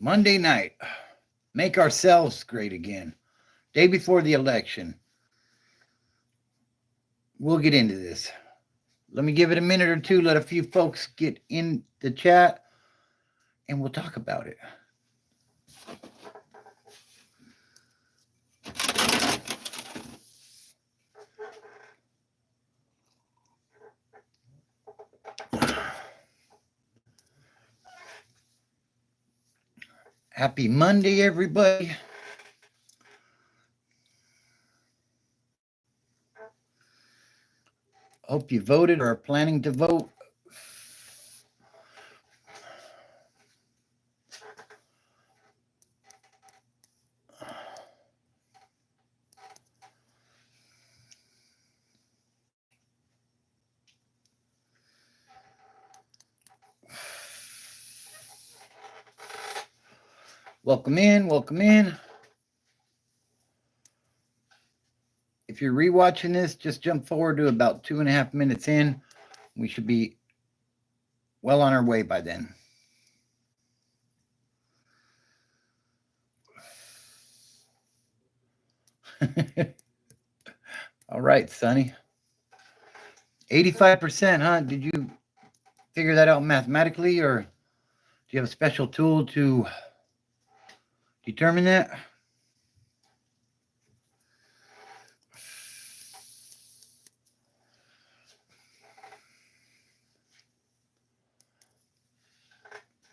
Monday night, make ourselves great again. Day before the election. We'll get into this. Let me give it a minute or two, let a few folks get in the chat, and we'll talk about it. Happy Monday, everybody. Hope you voted or are planning to vote. Welcome in, welcome in. If you're rewatching this, just jump forward to about 2.5 minutes in. We should be well on our way by then. All right, Sonny. 85%, huh? Did you figure that out mathematically, or do you have a special tool to determine that?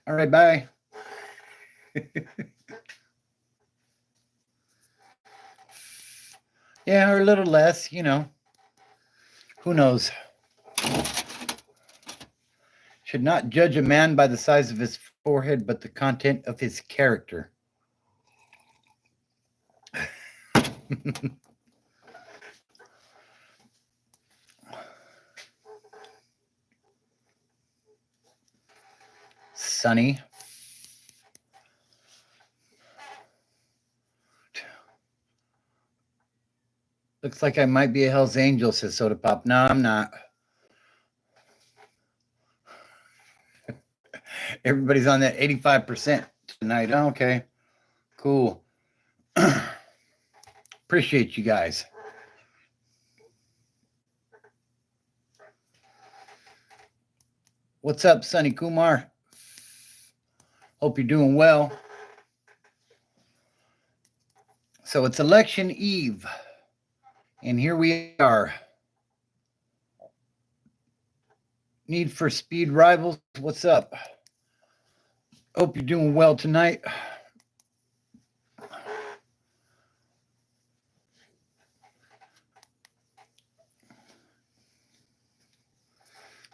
All right, bye. Yeah, or a little less, Who knows? Should not judge a man by the size of his forehead, but the content of his character. Sunny. Looks like I might be a Hell's Angel, says Soda Pop. No, I'm not. Everybody's on that 85% tonight. Oh, okay, cool. Appreciate you guys. What's up, Sunny Kumar? Hope you're doing well. So it's election eve, and here we are. Need for Speed Rivals, what's up? Hope you're doing well tonight.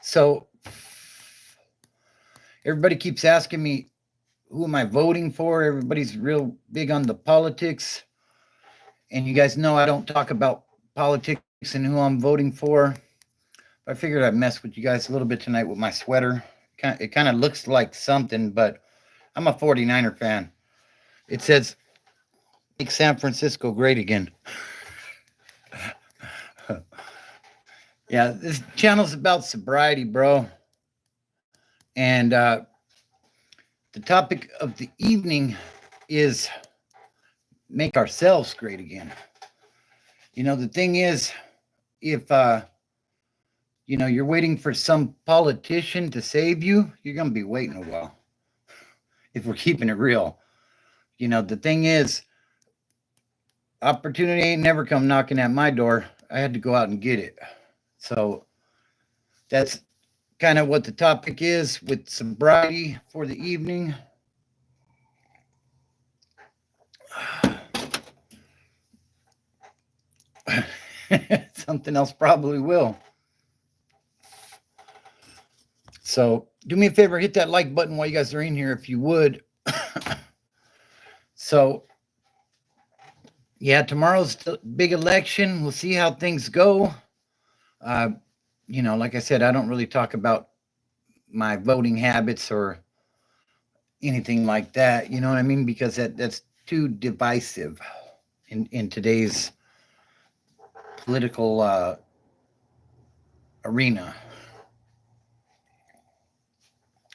So everybody keeps asking me, who am I voting for? Everybody's real big on the politics. And you guys know I don't talk about politics and who I'm voting for. I figured I'd mess with you guys a little bit tonight with my sweater. It kind of looks like something, but I'm a 49er fan. It says, make San Francisco great again. Yeah, this channel's about sobriety, bro. And the topic of the evening is make ourselves great again. The thing is, if you're waiting for some politician to save you, you're going to be waiting a while. If we're keeping it real. The thing is, opportunity ain't never come knocking at my door. I had to go out and get it. So that's kind of what the topic is with sobriety for the evening. Something else probably will. So do me a favor, hit that like button while you guys are in here, if you would. So, yeah, tomorrow's the big election. We'll see how things go. Like I said, I don't really talk about my voting habits or anything like that. You know what I mean? Because that's too divisive in today's political arena.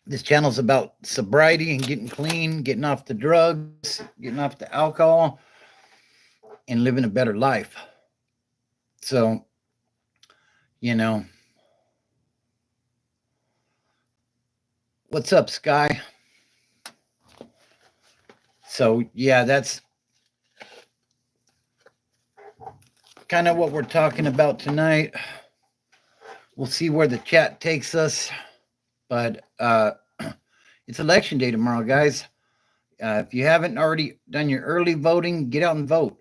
This channel's about sobriety and getting clean, getting off the drugs, getting off the alcohol, and living a better life. So, you know, what's up, Sky? So, yeah, that's kind of what we're talking about tonight. We'll see where the chat takes us, but it's election day tomorrow, guys. If you haven't already done your early voting, get out and vote.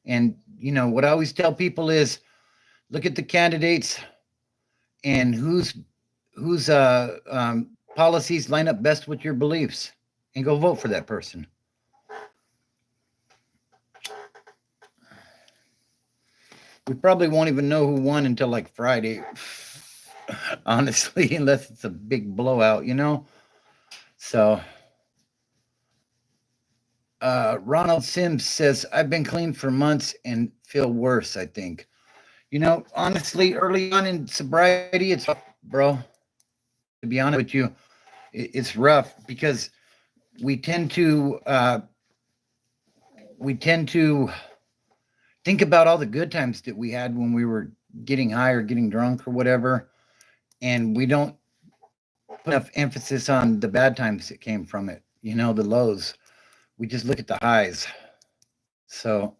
And, you know, what I always tell people is look at the candidates and whose policies line up best with your beliefs and go vote for that person. We probably won't even know who won until like Friday, honestly, unless it's a big blowout, you know? So, Ronald Sims says, I've been clean for months and feel worse, I think. You know, honestly, early on in sobriety, it's rough, bro. To be honest with you, it's rough because we tend to think about all the good times that we had when we were getting high or getting drunk or whatever, and we don't put enough emphasis on the bad times that came from it, you know, the lows. We just look at the highs. So,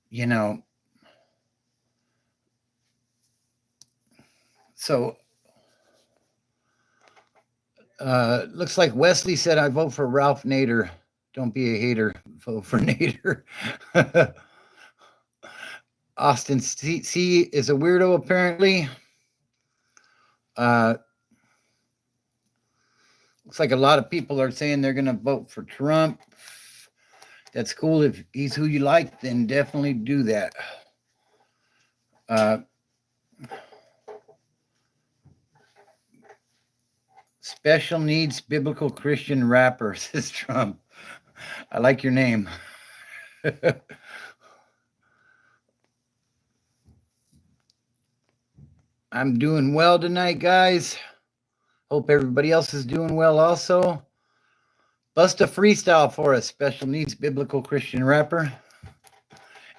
you know, so looks like Wesley said, I vote for Ralph Nader. Don't be a hater. Vote for Nader. Austin C is a weirdo, apparently. Looks like a lot of people are saying they're going to vote for Trump. That's cool. If he's who you like, then definitely do that. Special needs biblical Christian rapper, says Trump. I like your name. I'm doing well tonight, guys. Hope everybody else is doing well also. Bust a freestyle for us, special needs biblical Christian rapper.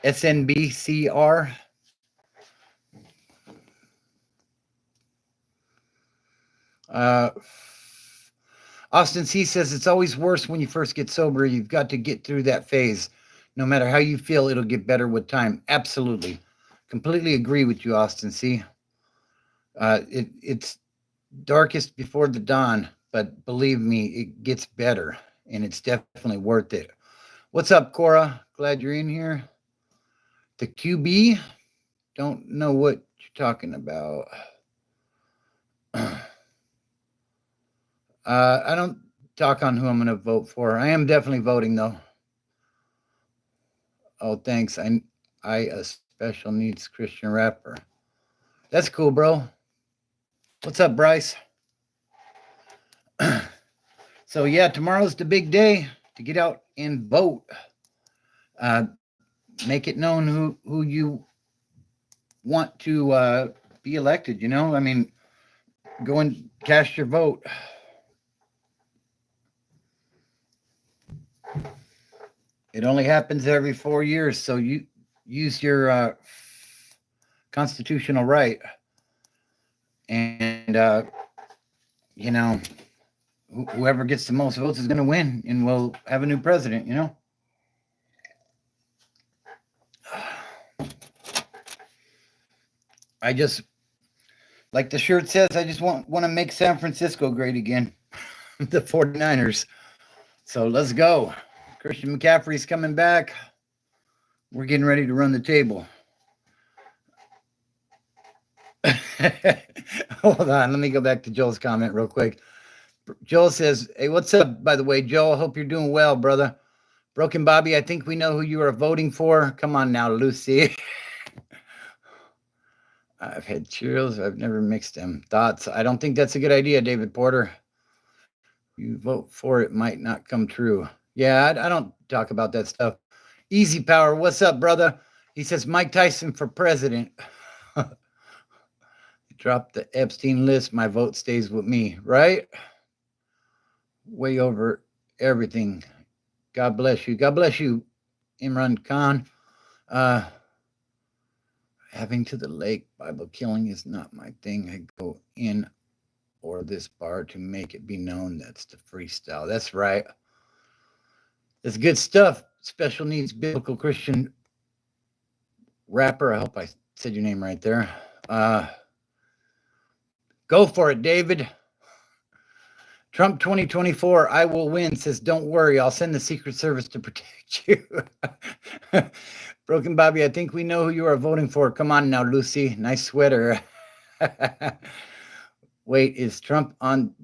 SNBCR. Austin C says it's always worse when you first get sober. You've got to get through that phase. No matter how you feel, it'll get better with time. Absolutely. Completely agree with you, Austin C. It's darkest before the dawn, but believe me, it gets better, and it's definitely worth it. What's up, Cora? Glad you're in here. The QB? Don't know what you're talking about. I don't talk on who I'm going to vote for. I am definitely voting, though. Oh, thanks. I a special needs Christian rapper. That's cool, bro. What's up, Bryce? So, yeah, tomorrow's the big day to get out and vote. Make it known who you want to be elected, you know? I mean, go and cast your vote. It only happens every 4 years, so you use your constitutional right. And, you know, whoever gets the most votes is going to win, and we'll have a new president, you know? I just, like the shirt says, I just want to make San Francisco great again. The 49ers. So let's go. Christian McCaffrey's coming back. We're getting ready to run the table. Hold on. Let me go back to Joel's comment real quick. Joel says, hey, what's up, by the way, Joel? Hope you're doing well, brother. Broken Bobby, I think we know who you are voting for. Come on now, Lucy. I've had Cheerios. I've never mixed them. Thoughts? I don't think that's a good idea, David Porter. You vote for it might not come true. Yeah, I don't talk about that stuff. Easy Power, what's up, brother? He says Mike Tyson for president. Drop the Epstein list. My vote stays with me, right? Way over everything. God bless you. God bless you, Imran Khan. Uh, Having to the lake, Bible killing is not my thing. I go in or this bar to make it be known. That's the freestyle. That's right. That's good stuff. Special needs biblical Christian rapper. I hope I said your name right there. Go for it, David. Trump 2024, I will win, says, don't worry, I'll send the Secret Service to protect you. Broken Bobby, I think we know who you are voting for. Come on now, Lucy. Nice sweater. Wait, is Trump on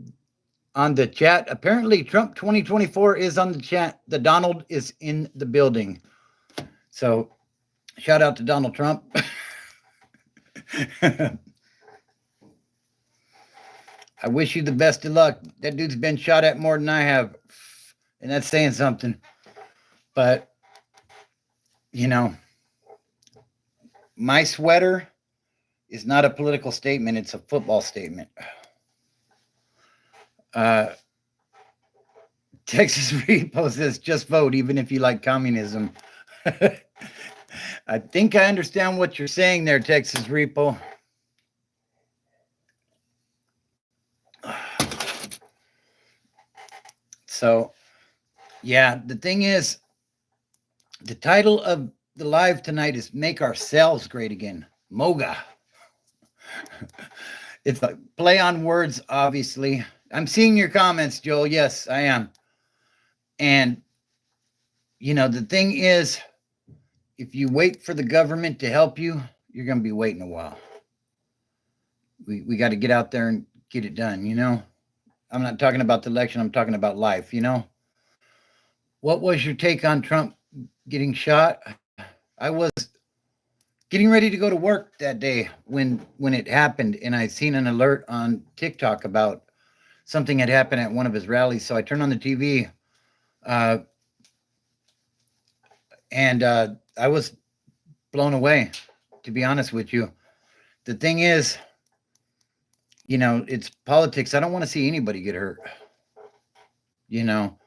the chat? Apparently, Trump 2024 is on the chat. The Donald is in the building. So, shout out to Donald Trump. I wish you the best of luck. That dude's been shot at more than I have. And that's saying something. But, you know, my sweater is not a political statement. It's a football statement. Texas Repo says, just vote, even if you like communism. I think I understand what you're saying there, Texas Repo. So, yeah, the thing is, the title of the live tonight is Make Ourselves Great Again. MOGA. It's a play on words, obviously. I'm seeing your comments, Joel. Yes, I am. And, you know, the thing is, if you wait for the government to help you, you're going to be waiting a while. We got to get out there and get it done, you know? I'm not talking about the election. I'm talking about life, you know? What was your take on Trump getting shot? I was getting ready to go to work that day when it happened, and I seen an alert on TikTok about something had happened at one of his rallies. So I turned on the TV, and I was blown away, to be honest with you. The thing is, you know, it's politics. I don't want to see anybody get hurt. You know,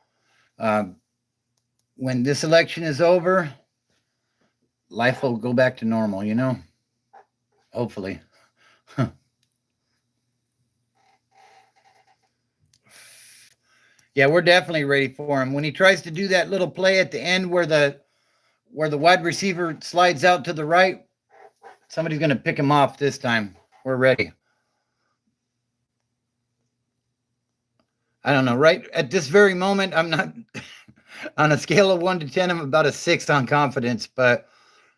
when this election is over, life will go back to normal, you know? Hopefully. Yeah, we're definitely ready for him. When he tries to do that little play at the end where the wide receiver slides out to the right, somebody's going to pick him off this time. We're ready. I don't know. Right at this very moment, I'm not on a scale of 1 to 10. I'm about a 6 on confidence. But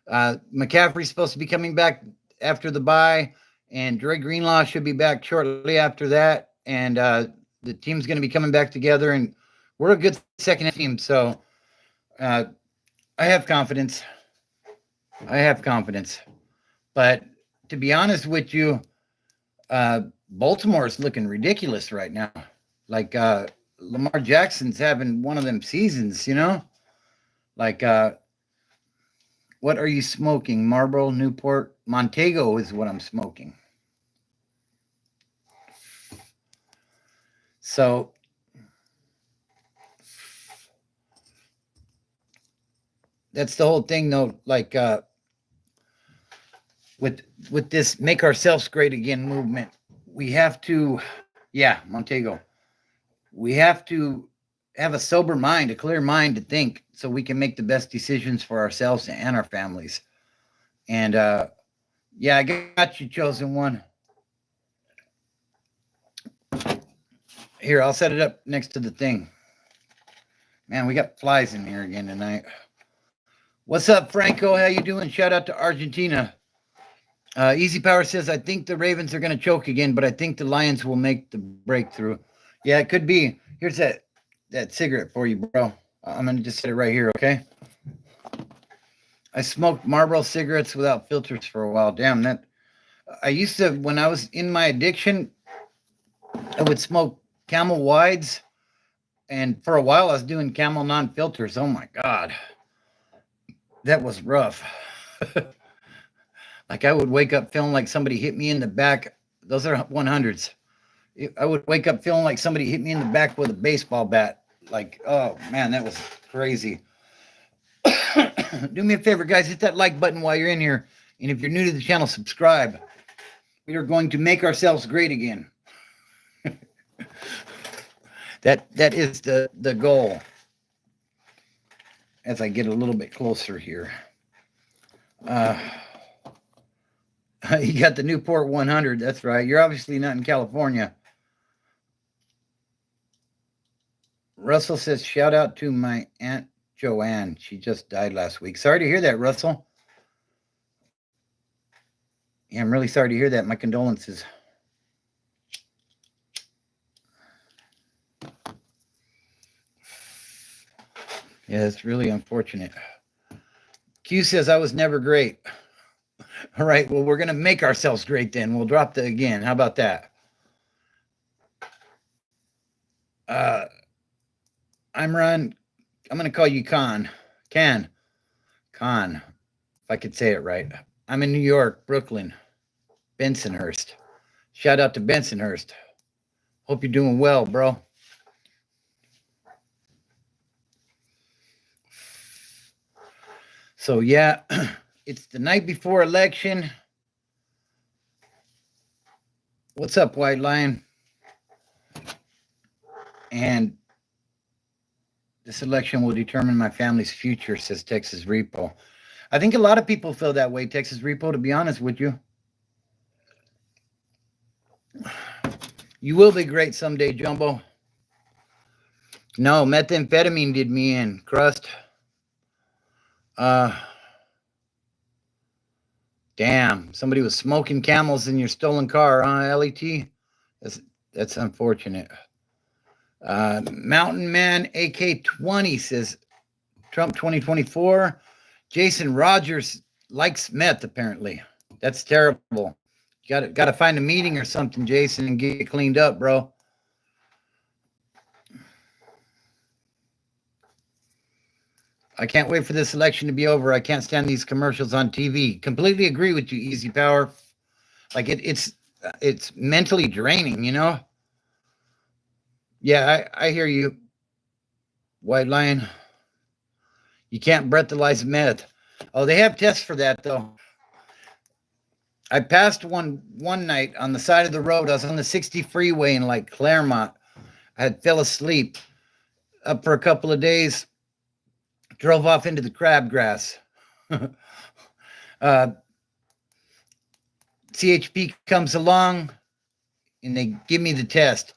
McCaffrey's supposed to be coming back after the bye, and Dre Greenlaw should be back shortly after that. And the team's going to be coming back together, and we're a good second team. So I have confidence. But to be honest with you, Baltimore is looking ridiculous right now. Like Lamar Jackson's having one of them seasons, you know? Like, what are you smoking? Marlboro, Newport? Montego is what I'm smoking. So, that's the whole thing, though. Like, with this Make Ourselves Great Again movement, we have to, Montego. We have to have a sober mind, a clear mind to think so we can make the best decisions for ourselves and our families. And, I got you, chosen one. Here, I'll set it up next to the thing. Man, we got flies in here again tonight. What's up, Franco? How you doing? Shout out to Argentina. Easy Power says, I think the Ravens are going to choke again, but I think the Lions will make the breakthrough. Yeah, it could be. Here's that cigarette for you, bro. I'm going to just set it right here, okay? I smoked Marlboro cigarettes without filters for a while. Damn, that. I used to, when I was in my addiction, I would smoke Camel Wides, and for a while I was doing Camel non-filters. Oh, my God. That was rough. Like, I would wake up feeling like somebody hit me in the back Those are 100s. I would wake up feeling like somebody hit me in the back with a baseball bat. Like, oh man, that was crazy. Do me a favor, guys, hit that like button while you're in here. And if you're new to the channel, subscribe. We are going to make ourselves great again. That is the goal. As I get a little bit closer here. You got the Newport 100. That's right. You're obviously not in California. Russell says, shout out to my Aunt Joanne. She just died last week. Sorry to hear that, Russell. Yeah, I'm really sorry to hear that. My condolences. Yeah, it's really unfortunate. Q says, I was never great. All right, well, we're going to make ourselves great then. We'll drop the again. How about that? I'm going to call you Con. Con, if I could say it right. I'm in New York, Brooklyn, Bensonhurst. Shout out to Bensonhurst. Hope you're doing well, bro. So, yeah, it's the night before election. What's up, White Lion? And this election will determine my family's future, says Texas Repo. I think a lot of people feel that way, Texas Repo, to be honest with you. You will be great someday, Jumbo. No, methamphetamine did me in, Crust. Damn, somebody was smoking Camels in your stolen car, huh, LET? That's unfortunate. Mountain Man AK20 says Trump 2024. Jason Rogers likes meth, apparently. That's terrible. You got to find a meeting or something, Jason, and get it cleaned up, bro. I can't wait for this election to be over. I can't stand these commercials on TV. Completely agree with you, Easy Power. Like it's mentally draining, you know? Yeah, I hear you, White Lion. You can't breathalyze meth. Oh, they have tests for that, though. I passed one night on the side of the road. I was on the 60 freeway in like Claremont. I had fell asleep up for a couple of days. Drove off into the crabgrass. CHP comes along and they give me the test.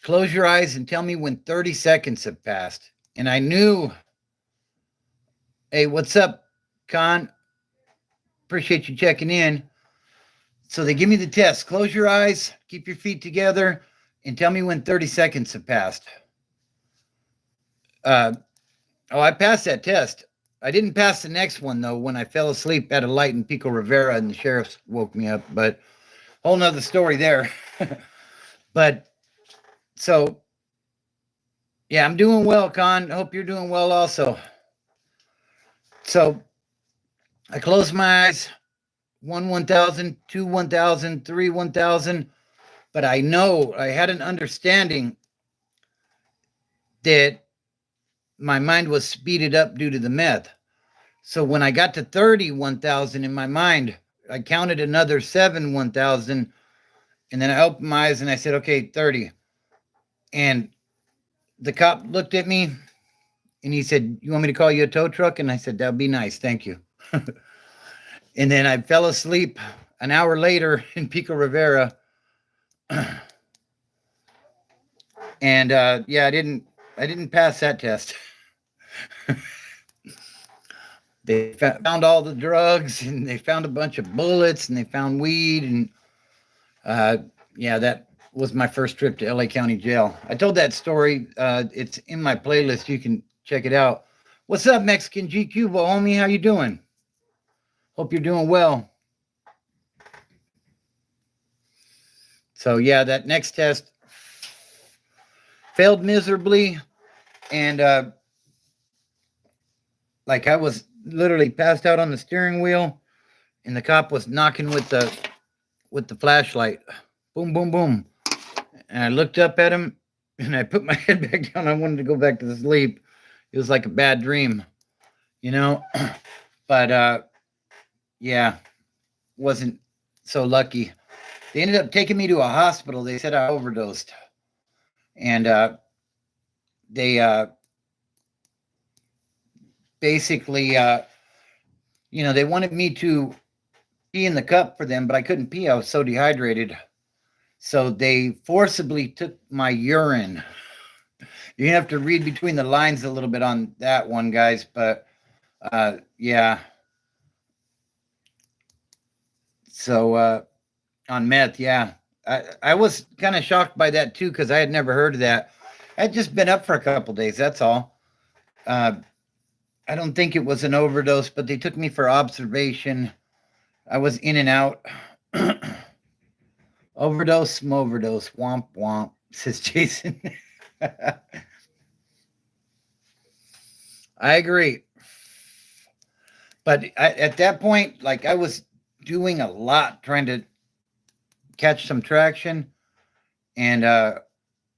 Close your eyes and tell me when 30 seconds have passed. And I knew, hey, what's up, Con? Appreciate you checking in. So they give me the test. Close your eyes, keep your feet together, and tell me when 30 seconds have passed. I passed that test. I didn't pass the next one, though, when I fell asleep at a light in Pico Rivera and the sheriff woke me up. But whole nother story there. But so, yeah, I'm doing well, Con. Hope you're doing well also. So I closed my eyes. 1,000, 2, 1,000, 3, 1,000. But I know I had an understanding that my mind was speeded up due to the meth. So when I got to 30, 1,000 in my mind, I counted another 7, 1,000. And then I opened my eyes and I said, okay, 30. And the cop looked at me and he said, you want me to call you a tow truck? And I said, that'd be nice. Thank you. And then I fell asleep an hour later in Pico Rivera. And yeah, I didn't pass that test. They found all the drugs and they found a bunch of bullets and they found weed. And yeah, that was my first trip to LA County Jail. I told that story. It's in my playlist. You can check it out. What's up, Mexican GQ, homie? How you doing? Hope you're doing well. So yeah, that next test failed miserably. And like I was literally passed out on the steering wheel and the cop was knocking with the flashlight. Boom, boom, boom. And I looked up at him and I put my head back down. I wanted to go back to sleep. It was like a bad dream, you know? But yeah, wasn't so lucky. They ended up taking me to a hospital. They said I overdosed. And they basically, they wanted me to pee in the cup for them, but I couldn't pee. I was so dehydrated. So they forcibly took my urine. You have to read between the lines a little bit on that one, guys. But yeah. So on meth, yeah. I was kind of shocked by that too, because I had never heard of that. I'd just been up for a couple days. That's all. I don't think it was an overdose, but they took me for observation. I was in and out. Overdose, womp womp, says Jason. I agree. But at that point, like I was doing a lot trying to catch some traction, and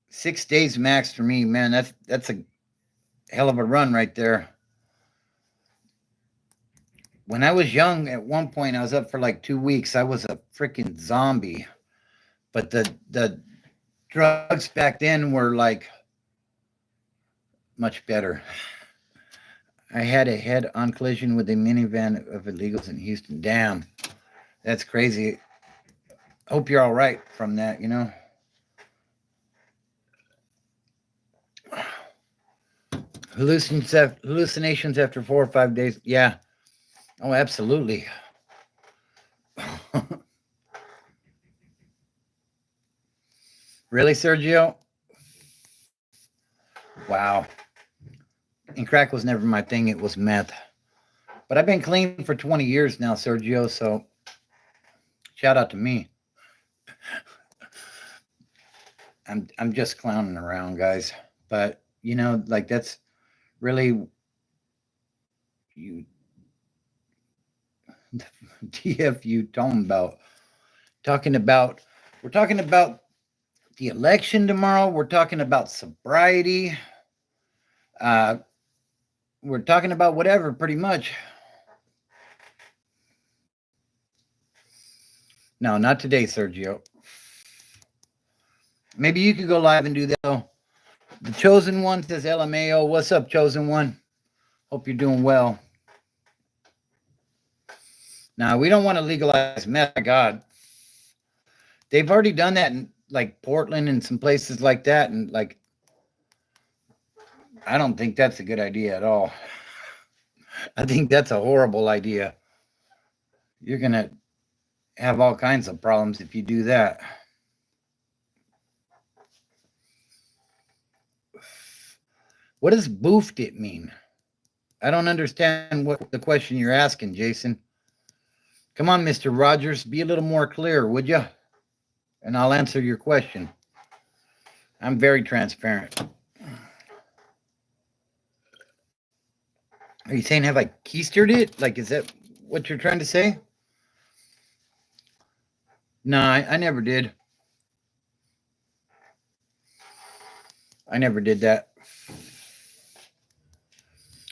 6 days max for me, man. That's a hell of a run right there. When I was young, at one point, I was up for like 2 weeks. I was a freaking zombie. But the drugs back then were like much better. I had a head-on collision with a minivan of illegals in Houston. Damn, that's crazy. Hope you're all right from that, Hallucinations after 4 or 5 days. Yeah. Oh, absolutely. Really, Sergio? Wow. And crack was never my thing. It was meth. But I've been clean for 20 years now, Sergio, so shout out to me. I'm just clowning around, guys. But, like that's really you DFU talking about we're talking about the election tomorrow. We're talking about sobriety. We're talking about whatever, pretty much. No, not today, Sergio. Maybe you could go live and do that. The Chosen One says LMAO. What's up, Chosen One? Hope you're doing well. Now, we don't want to legalize meth. My God. They've already done that in like Portland and some places like that. And like, I don't think that's a good idea at all. I think that's a horrible idea. You're going to have all kinds of problems if you do that. What does boofed it mean? I don't understand what the question you're asking, Jason. Come on, Mr. Rogers, be a little more clear, would you? And I'll answer your question. I'm very transparent. Are you saying have I keistered it? Like, is that what you're trying to say? No, I never did. I never did that.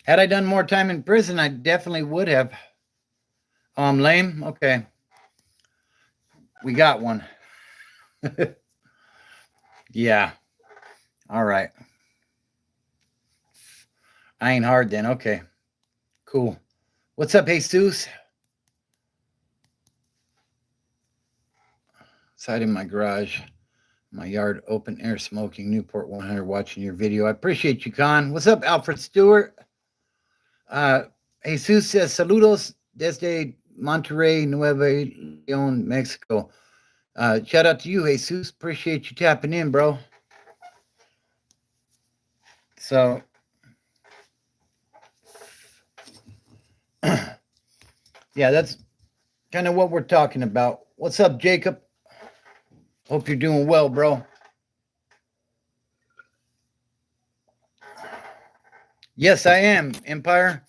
Had I done more time in prison, I definitely would have. Oh, I'm lame? Okay. We got one. Yeah. All right. I ain't hard then. Okay. Cool. What's up, Jesus? Side in my garage, my yard, open air smoking, Newport 100, watching your video. I appreciate you, Con. What's up, Alfred Stewart? Jesus says, saludos desde Monterrey, Nueva León, Mexico. Shout out to you, Jesus. Appreciate you tapping in, bro. So, yeah, that's kind of what we're talking about. What's up, Jacob? Hope you're doing well, bro. Yes, I am, Empire.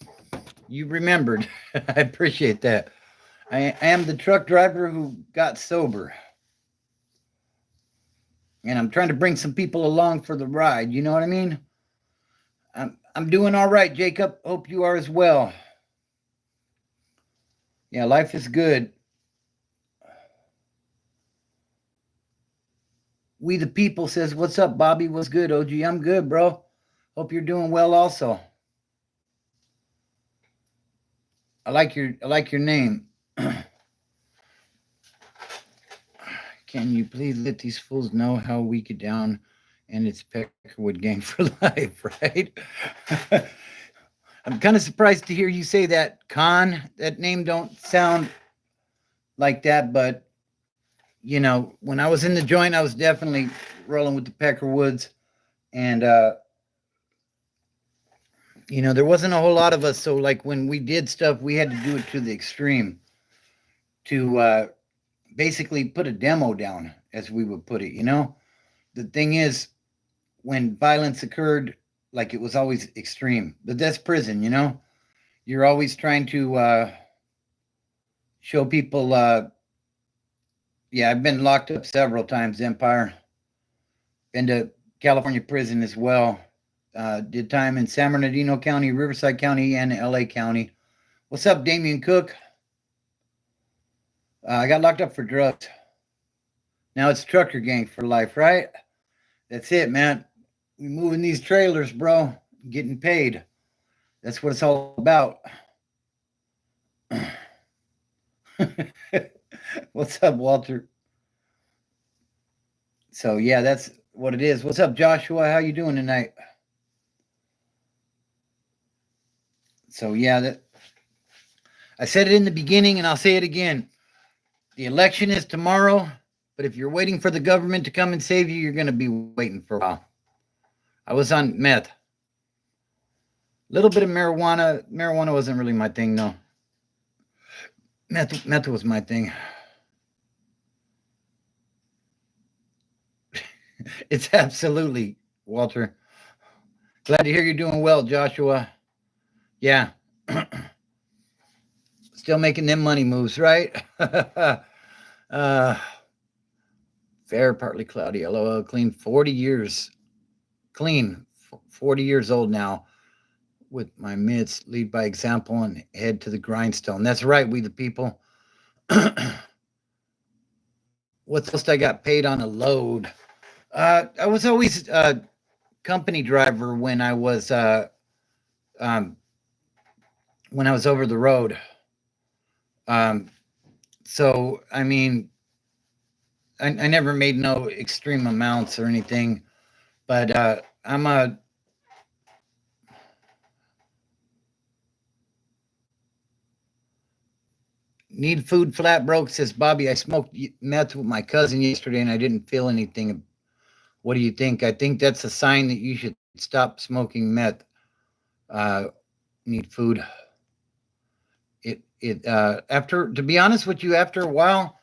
You remembered. I appreciate that. I am the truck driver who got sober. and I'm trying to bring some people along for the ride. You know what I mean? I'm doing all right, Jacob. Hope you are as well. Yeah, life is good. We the people says, "What's up, Bobby? What's good, OG? I'm good, bro. Hope you're doing well also. I like your name. Can you please let these fools know how we get down and it's Peckerwood gang for life, right? I'm kind of surprised to hear you say that, Khan. That name don't sound like that, but when I was in the joint, I was definitely rolling with the Peckerwoods, and there wasn't a whole lot of us. So like when we did stuff, we had to do it to the extreme to basically put a demo down, as we would put it. The thing is, when violence occurred, like it was always extreme. But that's prison. You're always trying to show people. Yeah, I've been locked up several times, Empire. Been to California prison as well. Did time in San Bernardino County, Riverside County, and LA County. What's up, Damian Cook? I got locked up for drugs. Now it's trucker gang for life, right? That's it, man. We moving these trailers, bro. Getting paid. That's what it's all about. What's up, Walter? So yeah, that's what it is. What's up, Joshua? How you doing tonight? So yeah, I said it in the beginning and I'll say it again. The election is tomorrow, but if you're waiting for the government to come and save you, you're going to be waiting for a while. I was on meth. A little bit of marijuana. Marijuana wasn't really my thing, no. Meth was my thing. It's absolutely, Walter. Glad to hear you're doing well, Joshua. Yeah. Still making them money moves, right? Fair, partly cloudy. LOL, clean 40 years. Clean 40 years old now. With my mitts, lead by example and head to the grindstone. That's right, we the people. What's else I got paid on a load? I was always a company driver um, when I was over the road. So I mean, I never made no extreme amounts or anything, but I'm a need food flat broke, says Bobby. I smoked meth with my cousin yesterday and I didn't feel anything. What do you think? I think that's a sign that you should stop smoking meth. Uh, need food. After, to be honest with you, after a while,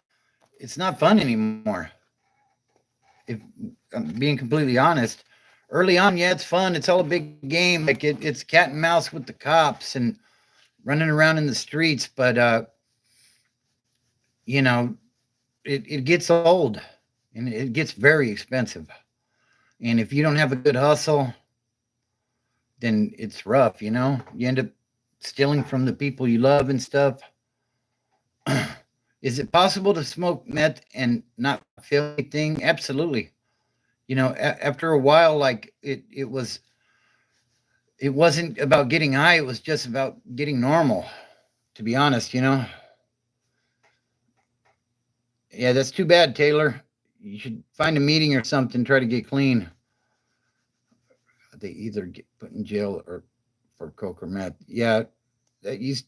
it's not fun anymore. If I'm being completely honest, early on, yeah, it's fun. It's all a big game. Like it's cat and mouse with the cops and running around in the streets. But you know, it gets old and it gets very expensive. And if you don't have a good hustle, then it's rough. You end up stealing from the people you love and stuff. Is it possible to smoke meth and not feel anything? Absolutely. After a while, like it wasn't about getting high. It was just about getting normal, to be honest. Yeah, that's too bad, Taylor. You should find a meeting or something, try to get clean. They either get put in jail or for coke or meth. Yeah, that used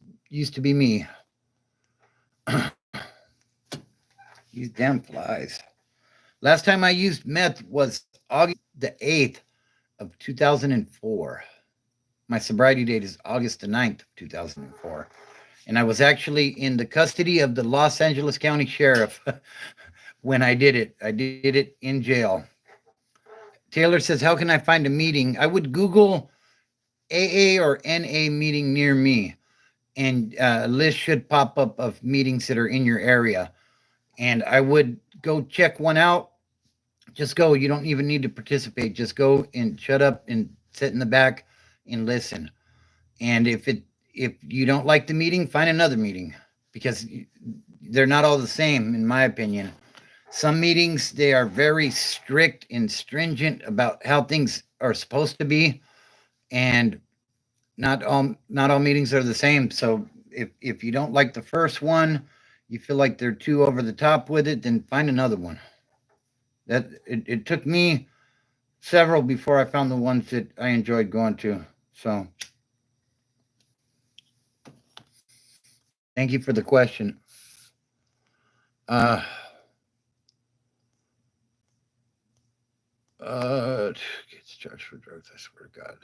to be me. These damn flies. Last time I used meth was August the 8th of 2004. My sobriety date is August the 9th of 2004. And I was actually in the custody of the Los Angeles County Sheriff when I did it. I did it in jail. Taylor says, how can I find a meeting? I would Google AA or NA meeting near me, and a list should pop up of meetings that are in your area. And I would go check one out. just go. You don't even need to participate. Just go and shut up and sit in the back and listen. And if you don't like the meeting, find another meeting, because they're not all the same, in my opinion. Some meetings, they are very strict and stringent about how things are supposed to be, and not all meetings are the same. So if you don't like the first one, you feel like they're too over the top with it, then find another one. It took me several before I found the ones that I enjoyed going to. So thank you for the question. Uh, gets charged for drugs. I swear to God.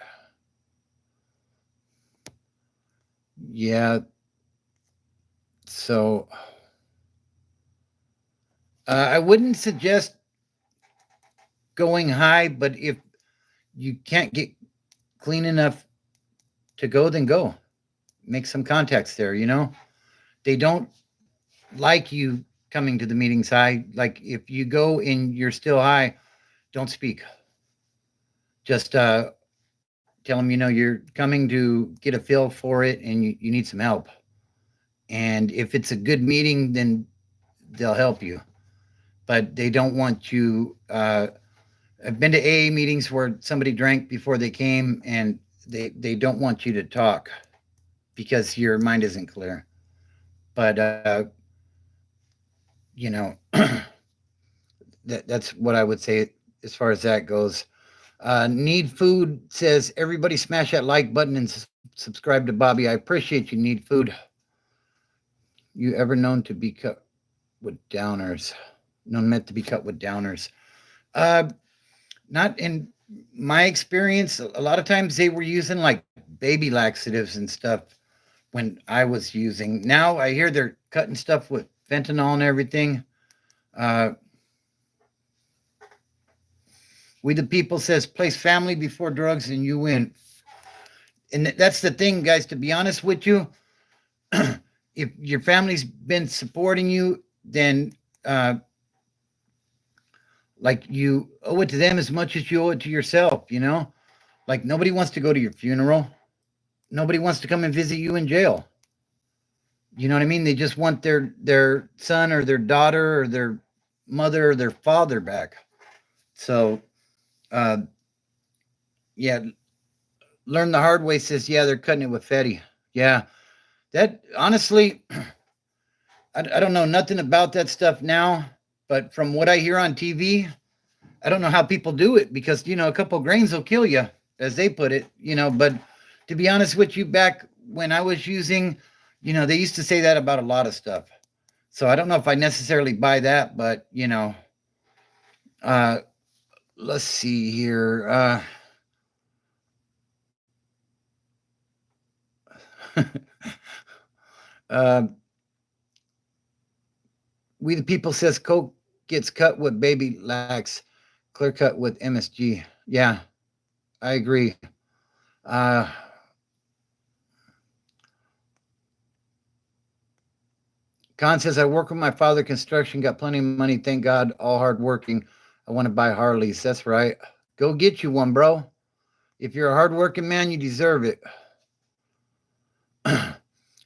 Yeah. So I wouldn't suggest going high, but if you can't get clean enough to go, then go. Make some contacts there. They don't like you coming to the meetings high. Like if you go and you're still high, don't speak. Just tell them you're coming to get a feel for it, and you need some help. And if it's a good meeting, then they'll help you. But they don't want you. I've been to AA meetings where somebody drank before they came, and they don't want you to talk because your mind isn't clear. But you know, that's what I would say as far as that goes. Need Food says, everybody smash that like button and subscribe to Bobby. I appreciate you, Need Food. You ever known to be cut with downers? Known meant to be cut with downers? Uh, Not in my experience. A lot of times they were using like baby laxatives and stuff when I was using. Now I hear they're cutting stuff with fentanyl and everything. Uh, we the People says, place family before drugs and you win. And that's the thing, guys. To be honest with you, if your family's been supporting you, then like you owe it to them as much as you owe it to yourself. Like nobody wants to go to your funeral. Nobody wants to come and visit you in jail. You know what I mean? They just want their son or their daughter or their mother or their father back. So uh yeah, learn the hard way says, yeah, they're cutting it with Fetty. Yeah. That honestly, I don't know nothing about that stuff now, but from what I hear on TV, I don't know how people do it, because a couple grains will kill you, as they put it. But to be honest with you, back when I was using, they used to say that about a lot of stuff. So I don't know if I necessarily buy that, but uh, let's see here. Uh, we the People says Coke gets cut with baby lax, clear cut with MSG. Yeah, I agree. Uh, Con says, I work with my father construction, got plenty of money, thank God, all hardworking. I want to buy Harleys. That's right. Go get you one, bro. If you're a hardworking man, you deserve it.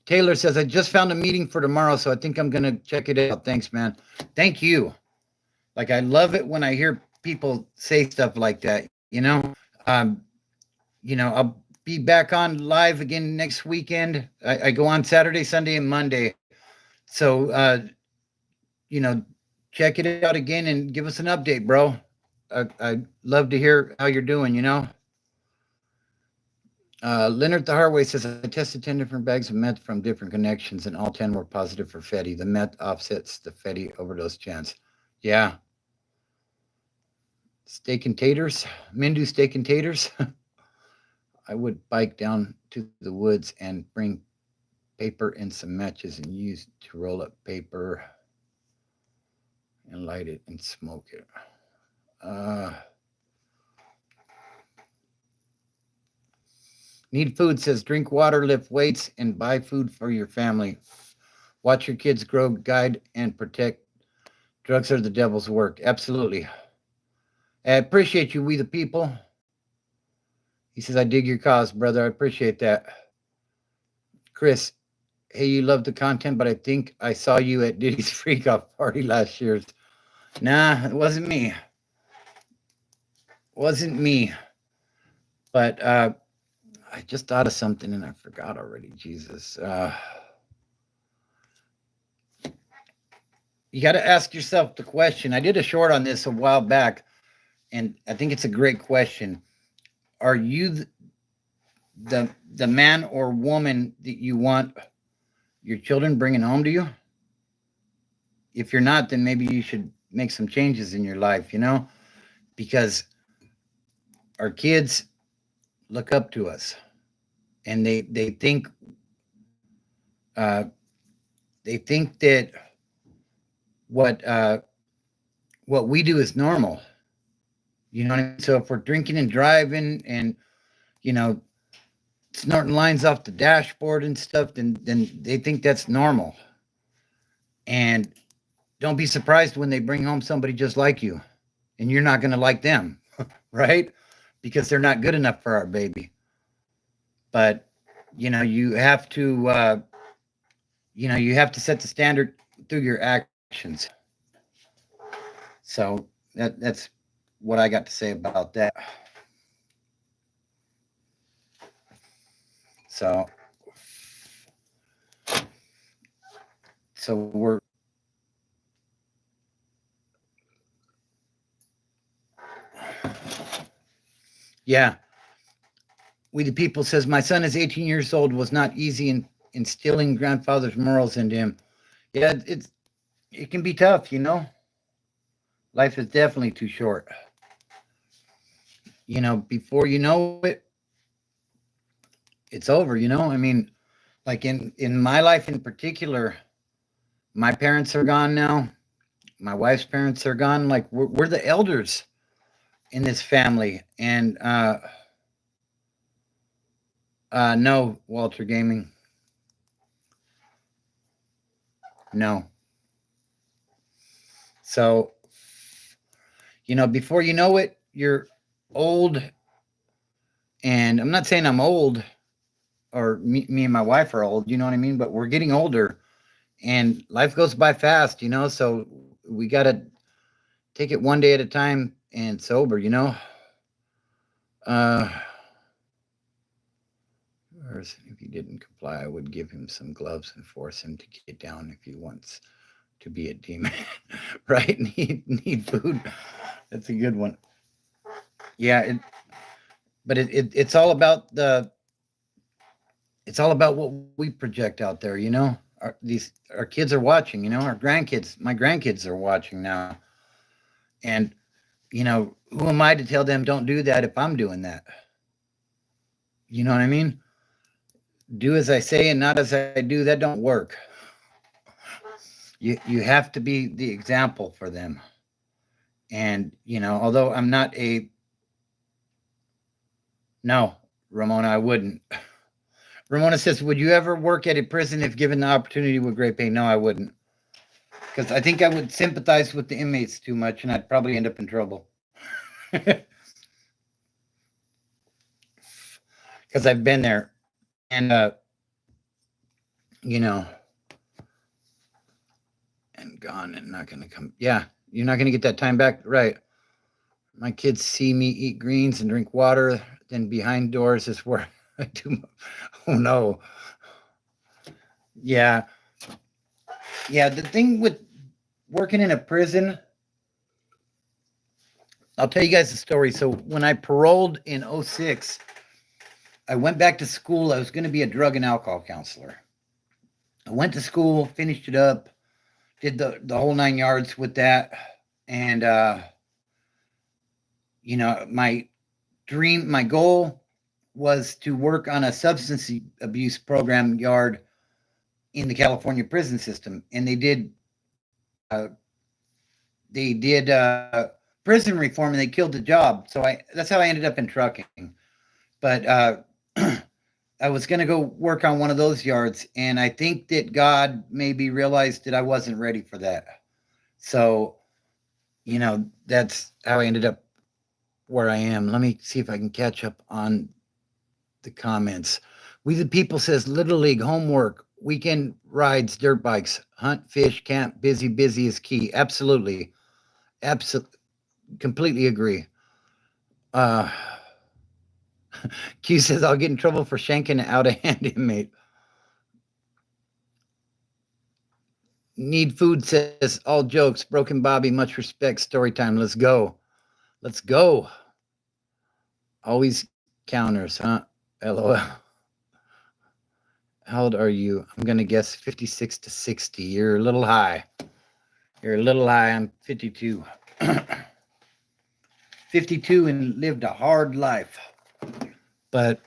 Taylor says, I just found a meeting for tomorrow, so I think I'm going to check it out. Thanks, man. Thank you. Like, I love it when I hear people say stuff like that. Um, I'll be back on live again next weekend. I go on Saturday, Sunday, and Monday. So, you know, check it out again and give us an update, bro. I'd love to hear how you're doing. Leonard the Hardway says, I tested 10 different bags of meth from different connections, and all 10 were positive for Fetty. The meth offsets the Fetty overdose chance. Yeah. Steak and taters, Mindu steak and taters. I would bike down to the woods and bring paper and some matches and use to roll up paper and light it and smoke it. Need Food says, drink water, lift weights, and buy food for your family. Watch your kids grow, guide, and protect. Drugs are the devil's work. Absolutely. I appreciate you, we the people. He says, I dig your cause, brother. I appreciate that. Chris, hey, you love the content, but I think I saw you at Diddy's Freak Off party last year. Nah, it wasn't me. Wasn't me. But I just thought of something and I forgot already. Jesus. You got to ask yourself the question. I did a short on this a while back, and I think it's a great question. Are you the man or woman that you want your children bringing home to you? If you're not, then maybe you should make some changes in your life, because our kids look up to us, and uh, they think that what what we do is normal. You know what I mean? So if we're drinking and driving and you know snorting lines off the dashboard and stuff, then they think that's normal. And don't be surprised when they bring home somebody just like you, and you're not going to like them, right? Because they're not good enough for our baby. But you have to you have to set the standard through your actions. So that's what I got to say about that. So we're yeah. We the people says my son is 18 years old, was not easy in instilling grandfather's morals into him. Yeah, it can be tough. Life is definitely too short. Before you know it, it's over. I mean, like in my life in particular, my parents are gone now. My wife's parents are gone. Like we're the elders in this family, and no, Walter Gaming, no. So before you know it, you're old. And I'm not saying I'm old, or me and my wife are old. You know what I mean? But we're getting older, and life goes by fast. So we got to take it one day at a time and sober. Uh, if he didn't comply, I would give him some gloves and force him to get down if he wants to be a demon. Right? Need food. That's a good one. Yeah, but it's all about what we project out there. Our kids are watching. Our grandkids. My grandkids are watching now, and who am I to tell them don't do that if I'm doing that? You know what I mean? Do as I say and not as I do. That don't work. You have to be the example for them. And although I'm not a no, Ramona, I wouldn't. Ramona says, "Would you ever work at a prison if given the opportunity with great pay?" No, I wouldn't, because I think I would sympathize with the inmates too much, and I'd probably end up in trouble. Because I've been there, and you know, and gone and not gonna come. Yeah, you're not gonna get that time back, right? My kids see me eat greens and drink water, then behind doors is where I do. Oh no. Yeah, yeah. The thing with working in a prison, I'll tell you guys a story. So when I paroled in 06, I went back to school. I was going to be a drug and alcohol counselor. I went to school, finished it up, did the whole 9 yards with that. And, my dream, my goal was to work on a substance abuse program yard in the California prison system. And they did prison reform, and they killed the job. So that's how I ended up in trucking. But I was going to go work on one of those yards, and I think that God maybe realized that I wasn't ready for that. So, that's how I ended up where I am. Let me see if I can catch up on the comments. We the People says Little League, homework, weekend rides, dirt bikes, hunt, fish, camp, busy, busy is key. Absolutely. Absolutely. Completely agree. Uh, Q says I'll get in trouble for shanking an out of hand inmate. Need food says all jokes. Broken Bobby, much respect. Story time. Let's go. Let's go. Always counters, huh? LOL. How old are you? I'm gonna guess 56 to 60. You're a little high. You're a little high. I'm 52. 52 and lived a hard life. But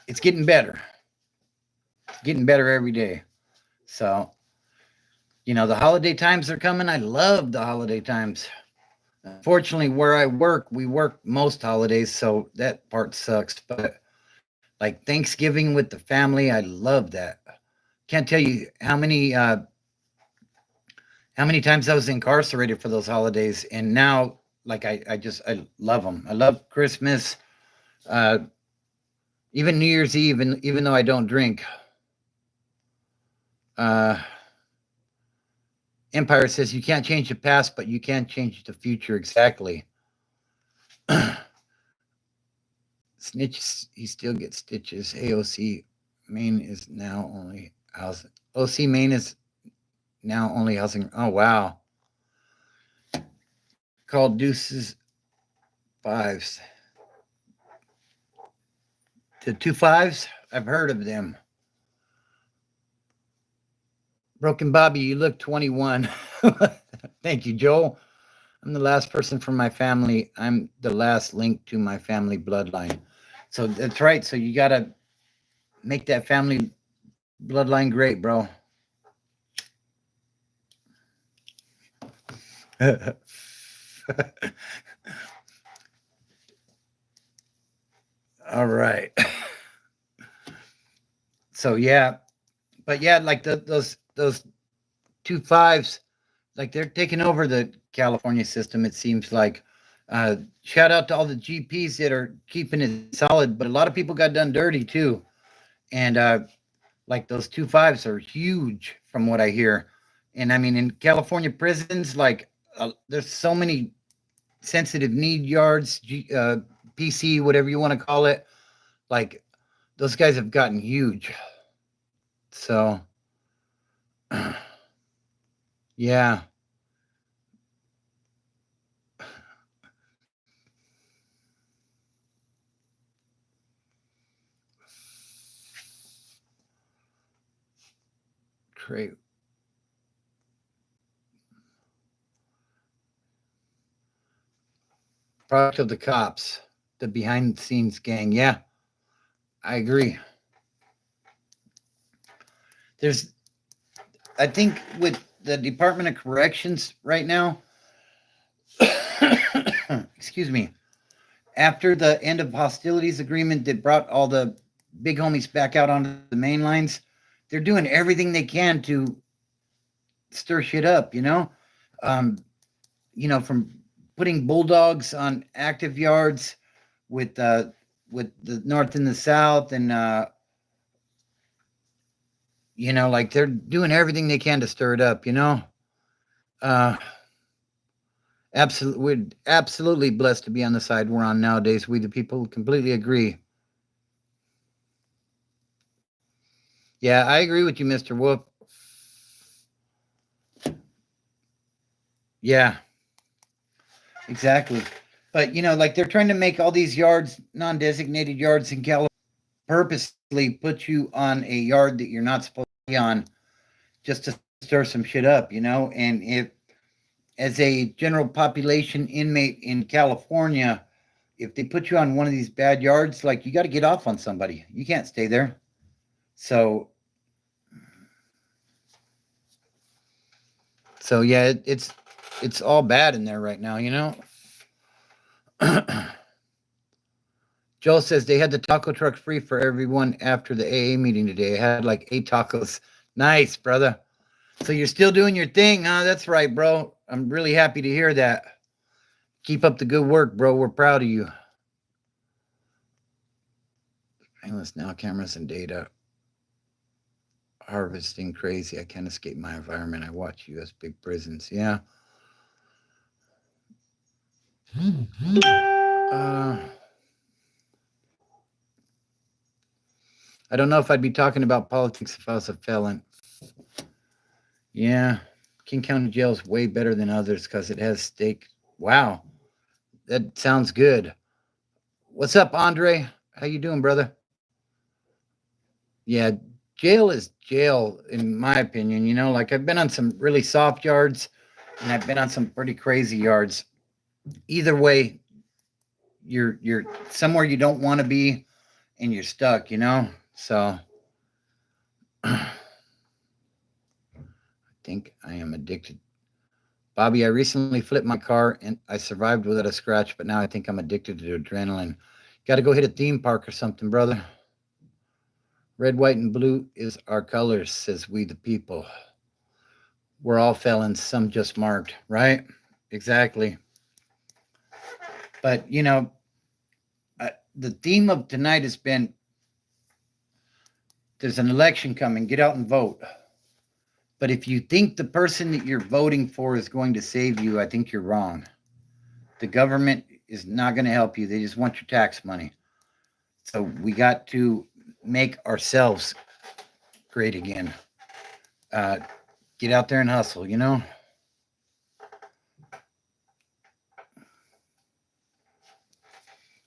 it's getting better. It's getting better every day. So, the holiday times are coming. I love the holiday times. Unfortunately, where I work, we work most holidays, so that part sucks. But like Thanksgiving with the family, I love that. Can't tell you how many times I was incarcerated for those holidays, and now like I love them. I love Christmas, uh, even New Year's Eve, and even though I don't drink. Empire says you can't change the past, but you can change the future. Exactly. Snitch, he still gets stitches. AOC Maine is now only housing. OC Maine is now only housing. Oh wow. Called Deuces Fives. The 2 5s. I've heard of them. Broken Bobby, you look 21. Thank you, Joel. I'm the last person from my family. I'm the last link to my family bloodline. So that's right. So you got to make that family bloodline great, bro. All right. So yeah, but yeah, like those 2 5s, like they're taking over the California system. It seems like. Shout out to all the GPs that are keeping it solid, but a lot of people got done dirty too. And like those 2 5s are huge from what I hear. And I mean, in California prisons, like there's so many sensitive need yards, PC, whatever you want to call it. Like those guys have gotten huge. So, yeah. Great. Product of the cops, the behind the scenes gang. Yeah, I agree. I think with the Department of Corrections right now, excuse me, after the end of hostilities agreement that brought all the big homies back out onto the main lines, they're doing everything they can to stir shit up, um, from putting bulldogs on active yards with the North and the South, and like they're doing everything they can to stir it up, uh, we're absolutely blessed to be on the side we're on nowadays. We the people completely agree. Yeah, I agree with you, Mr. Wolf. Yeah, exactly. But like they're trying to make all these yards non-designated yards in California, purposely put you on a yard that you're not supposed to be on, just to stir some shit up, And if, as a general population inmate in California, if they put you on one of these bad yards, like you got to get off on somebody. You can't stay there. So yeah, it's all bad in there right now, Joel says they had the taco truck free for everyone after the AA meeting today. I had like 8 tacos. Nice, brother. So you're still doing your thing, huh? That's right, bro. I'm really happy to hear that. Keep up the good work, bro. We're proud of you. Endless now cameras and data harvesting crazy. I can't escape my environment. I watch U.S. big prisons. Yeah. Uh, I don't know if I'd be talking about politics if I was a felon. Yeah. King County Jail is way better than others because it has steak. Wow. That sounds good. What's up, Andre? How you doing, brother? Yeah, jail is jail, in my opinion. Like I've been on some really soft yards and I've been on some pretty crazy yards. Either way, you're somewhere you don't want to be and you're stuck. So I think I am addicted. Bobby, I recently flipped my car and I survived without a scratch, but now I think I'm addicted to adrenaline. Got to go hit a theme park or something, brother. Red, white, and blue is our colors, says we the people. We're all felons, some just marked, right? Exactly. But, the theme of tonight has been there's an election coming, get out and vote. But if you think the person that you're voting for is going to save you, I think you're wrong. The government is not going to help you. They just want your tax money. So we got to make ourselves great again. Get out there and hustle.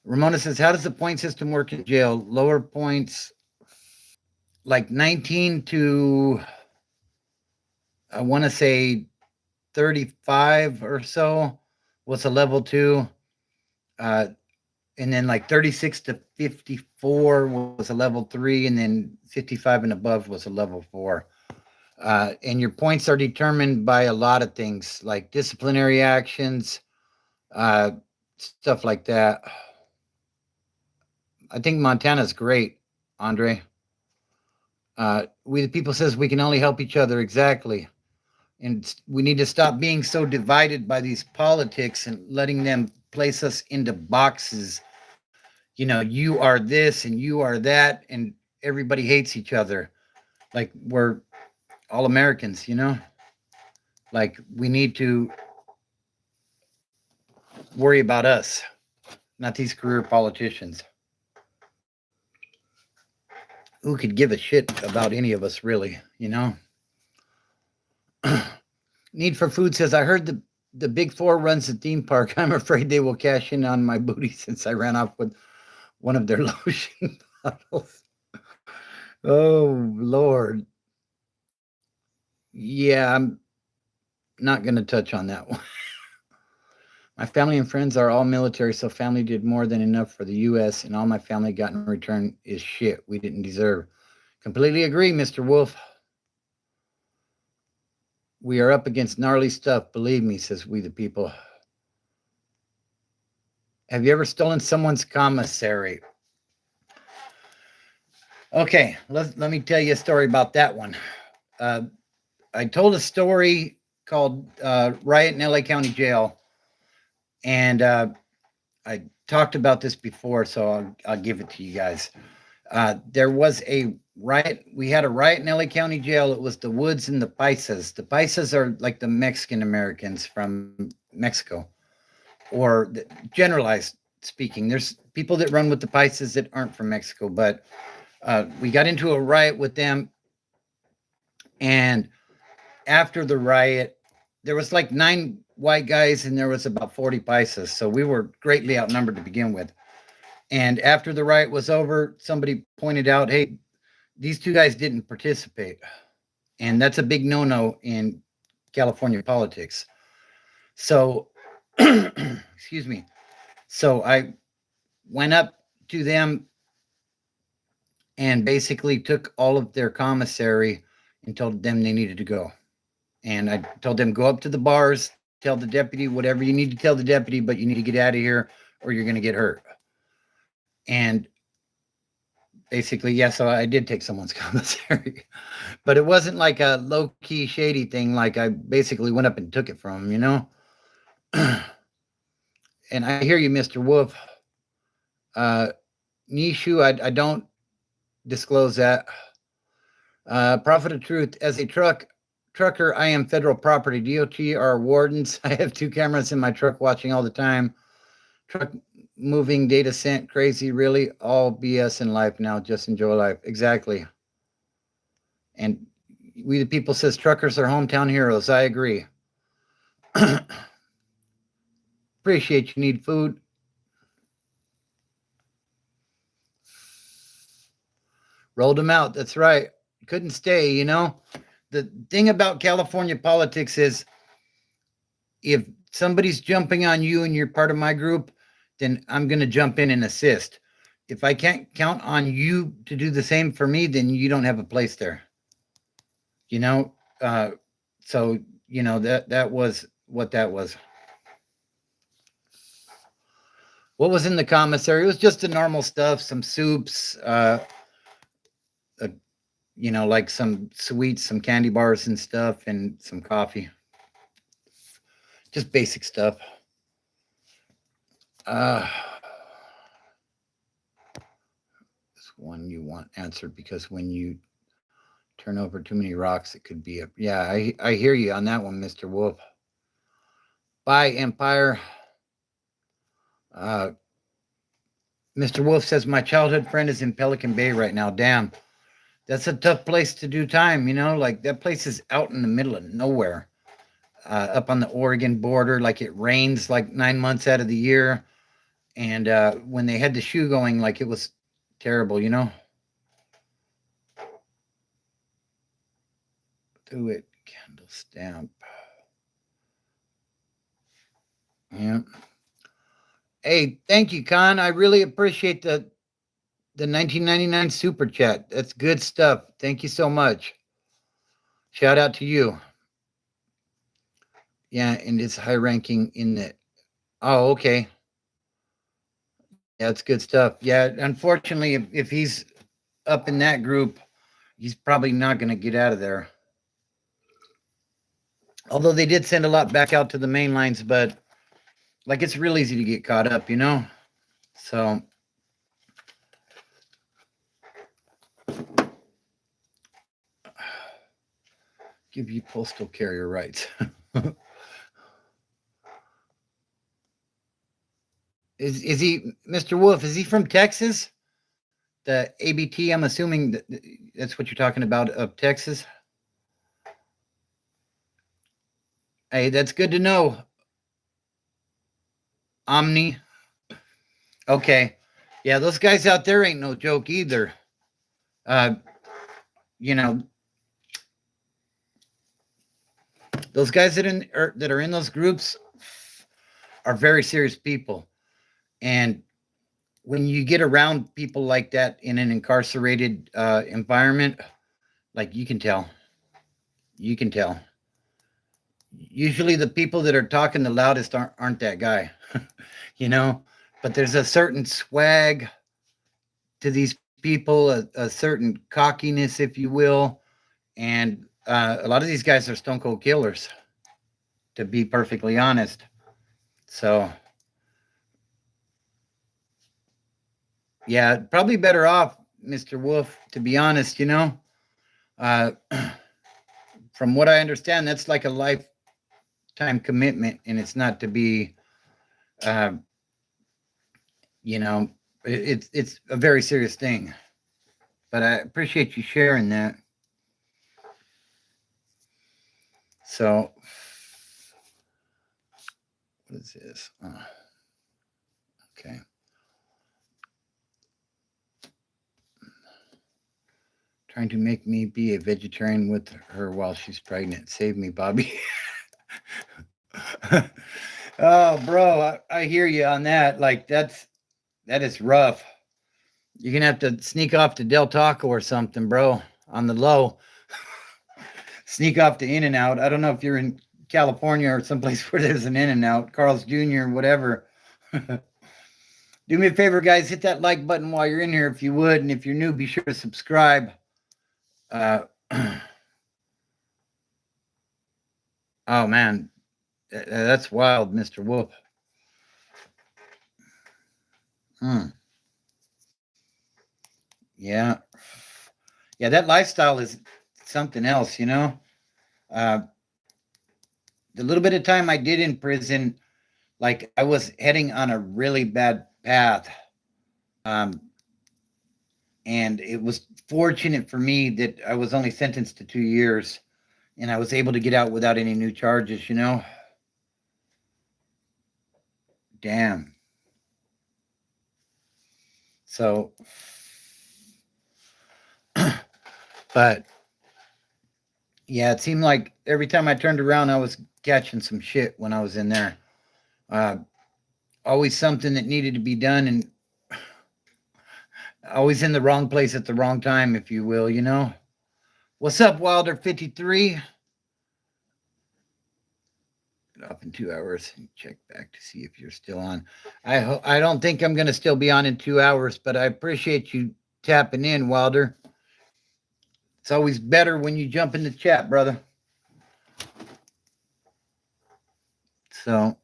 Ramona says, how does the point system work in jail? Lower points, like 19 to, I want to say 35 or so was a level 2. And then like 36 to 54 was a level 3. And then 55 and above was a level 4. And your points are determined by a lot of things like disciplinary actions, stuff like that. I think Montana's great, Andre. We the people says we can only help each other. Exactly. And we need to stop being so divided by these politics and letting them place us into boxes. You are this and you are that, and everybody hates each other. Like we're all Americans. Like we need to worry about us, not these career politicians. Who could give a shit about any of us, really? Need for Food says, I heard the Big Four runs the theme park. I'm afraid they will cash in on my booty since I ran off with one of their lotion bottles. Oh, Lord. Yeah, I'm not going to touch on that one. My family and friends are all military, so family did more than enough for the U.S., and all my family got in return is shit we didn't deserve. Completely agree, Mr. Wolf. We are up against gnarly stuff, believe me, says we the people. Have you ever stolen someone's commissary? Okay, let me tell you a story about that one. I told a story called Riot in LA County Jail, and I talked about this before, so I'll give it to you guys. There was a riot. We had a riot in LA County Jail. It was the Woods and the Paisas. The Paisas are like the Mexican Americans from Mexico, or generalized speaking. There's people that run with the Paisas that aren't from Mexico, but we got into a riot with them, and after the riot, there was like 9 white guys and there was about 40 Paisas, so we were greatly outnumbered to begin with. And after the riot was over, somebody pointed out, hey, these 2 guys didn't participate. And that's a big no-no in California politics. So, excuse me. So I went up to them and basically took all of their commissary and told them they needed to go. And I told them, go up to the bars, tell the deputy whatever you need to tell the deputy, but you need to get out of here or you're going to get hurt. And basically, yeah, so I did take someone's commissary, but it wasn't like a low-key shady thing. Like I basically went up and took it from them. And I hear you, Mr. Wolf. Uh, Nishu, I don't disclose that. Prophet of Truth, as a trucker, I am federal property. DOT are wardens. I have 2 cameras in my truck watching all the time. Truck moving, data sent, crazy, really. All BS in life now. Just enjoy life. Exactly. And we the people says truckers are hometown heroes. I agree. Appreciate you need food. Rolled them out. That's right. Couldn't stay, you know. The thing about California politics is if somebody's jumping on you and you're part of my group, then I'm going to jump in and assist. If I can't count on you to do the same for me, then you don't have a place there. You know, so you know that was what that was. What was in the commissary? It was just the normal stuff, some soups, uh, you know, like some sweets, some candy bars and stuff, and some coffee. Just basic stuff. This one you want answered because when you turn over too many rocks, it could be a. Yeah, I hear you on that one, Mr. Wolf. Bye, Empire. Uh, Mr. Wolf says my childhood friend is in Pelican Bay right now. Damn, that's a tough place to do time. You know, like that place is out in the middle of nowhere, up on the Oregon border. Like it rains like 9 months out of the year, and when they had the shoe going, like it was terrible. You know. Do it, candle stamp. Yeah. Hey, thank you, Con. I really appreciate the 1999 super chat. That's good stuff. Thank you so much. Shout out to you. Yeah, and it's high ranking in the. Oh, okay. Yeah, it's good stuff. Yeah, unfortunately, if he's up in that group, he's probably not going to get out of there. Although they did send a lot back out to the main lines, but like it's real easy to get caught up, you know? So give you postal carrier rights. Is he Mr. Wolf? Is he from Texas? The ABT. I'm assuming that's what you're talking about of Texas. Hey, that's good to know. Omni. Okay. Yeah, those guys out there ain't no joke either. Uh, you know, those guys that are in those groups are very serious people, and when you get around people like that in an incarcerated environment, like you can tell. You can tell. Usually, the people that are talking the loudest aren't that guy, you know. But there's a certain swag to these people, a certain cockiness, if you will, and a lot of these guys are stone cold killers, to be perfectly honest. So, yeah, probably better off, Mr. Wolf, to be honest, you know. Uh, from what I understand, that's like a lifetime commitment, and it's not to be, uh, you know, it's a very serious thing. But I appreciate you sharing that. So, what is this? Okay. Trying to make me be a vegetarian with her while she's pregnant. Save me, Bobby. Oh, bro, I hear you on that. Like that is rough. You're gonna have to sneak off to Del Taco or something, bro, on the low. Sneak off to In and Out. I don't know if you're in California or someplace where there's an In and Out, Carl's Jr., whatever. Do me a favor, guys, hit that like button while you're in here if you would. And if you're new, be sure to subscribe. Oh, man. That's wild, Mr. Wolf. Mm. Yeah. Yeah, that lifestyle is something else, you know? Uh, the little bit of time I did in prison, like I was heading on a really bad path. Um, and it was fortunate for me that I was only sentenced to 2 years and I was able to get out without any new charges, you know? Damn. So, but yeah, it seemed like every time I turned around, I was catching some shit when I was in there. Uh, Always something that needed to be done and always in the wrong place at the wrong time, if you will, you know? What's up, Wilder 53? Up in 2 hours. Check back to see if you're still on. I don't think I'm going to still be on in 2 hours, but I appreciate you tapping in, Wilder. It's always better when you jump in the chat, brother. So,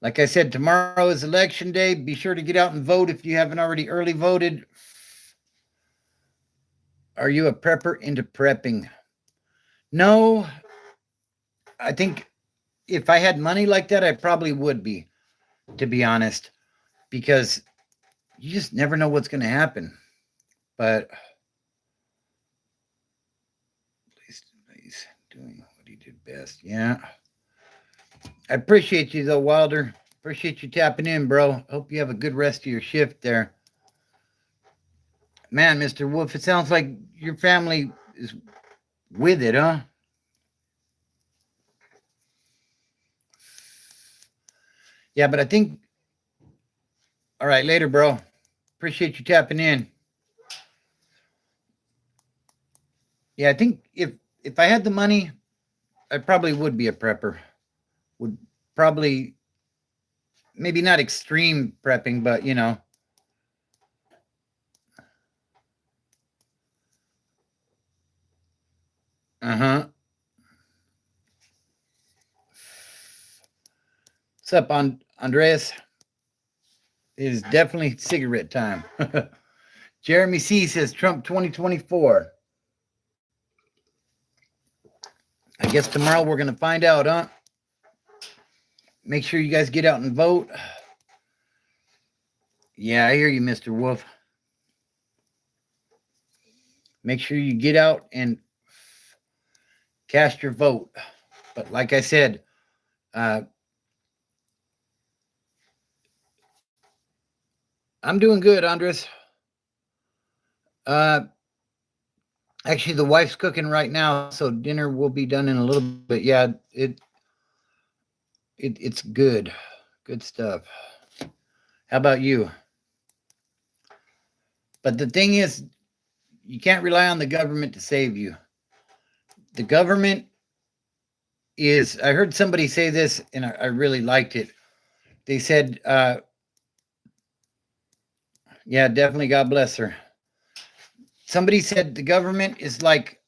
like I said, tomorrow is election day. Be sure to get out and vote if you haven't already early voted. Are you a prepper into prepping? No, I think if I had money like that, I probably would be, to be honest, because you just never know what's going to happen. But he's doing what he did best. Yeah. I appreciate you, though, Wilder. Appreciate you tapping in, bro. Hope you have a good rest of your shift there. Man, Mr. Wolf, it sounds like your family is with it, huh? Yeah, but I think. All right, later, bro. Appreciate you tapping in. Yeah, I think if I had the money, I probably would be a prepper. Would probably maybe not extreme prepping, but you know. Uh-huh. What's up, Andreas? It is definitely cigarette time. Jeremy C says Trump 2024. I guess tomorrow we're going to find out, huh? Make sure you guys get out and vote. Yeah, I hear you, Mr. Wolf. Make sure you get out and cast your vote. But like I said, I'm doing good, Andres. Uh, actually, the wife's cooking right now, so dinner will be done in a little bit. Yeah, it's good, good stuff. How about you? But the thing is, you can't rely on the government to save you. The government is. I heard somebody say this, and I really liked it. They said, "Yeah, definitely. God bless her." Somebody said the government is like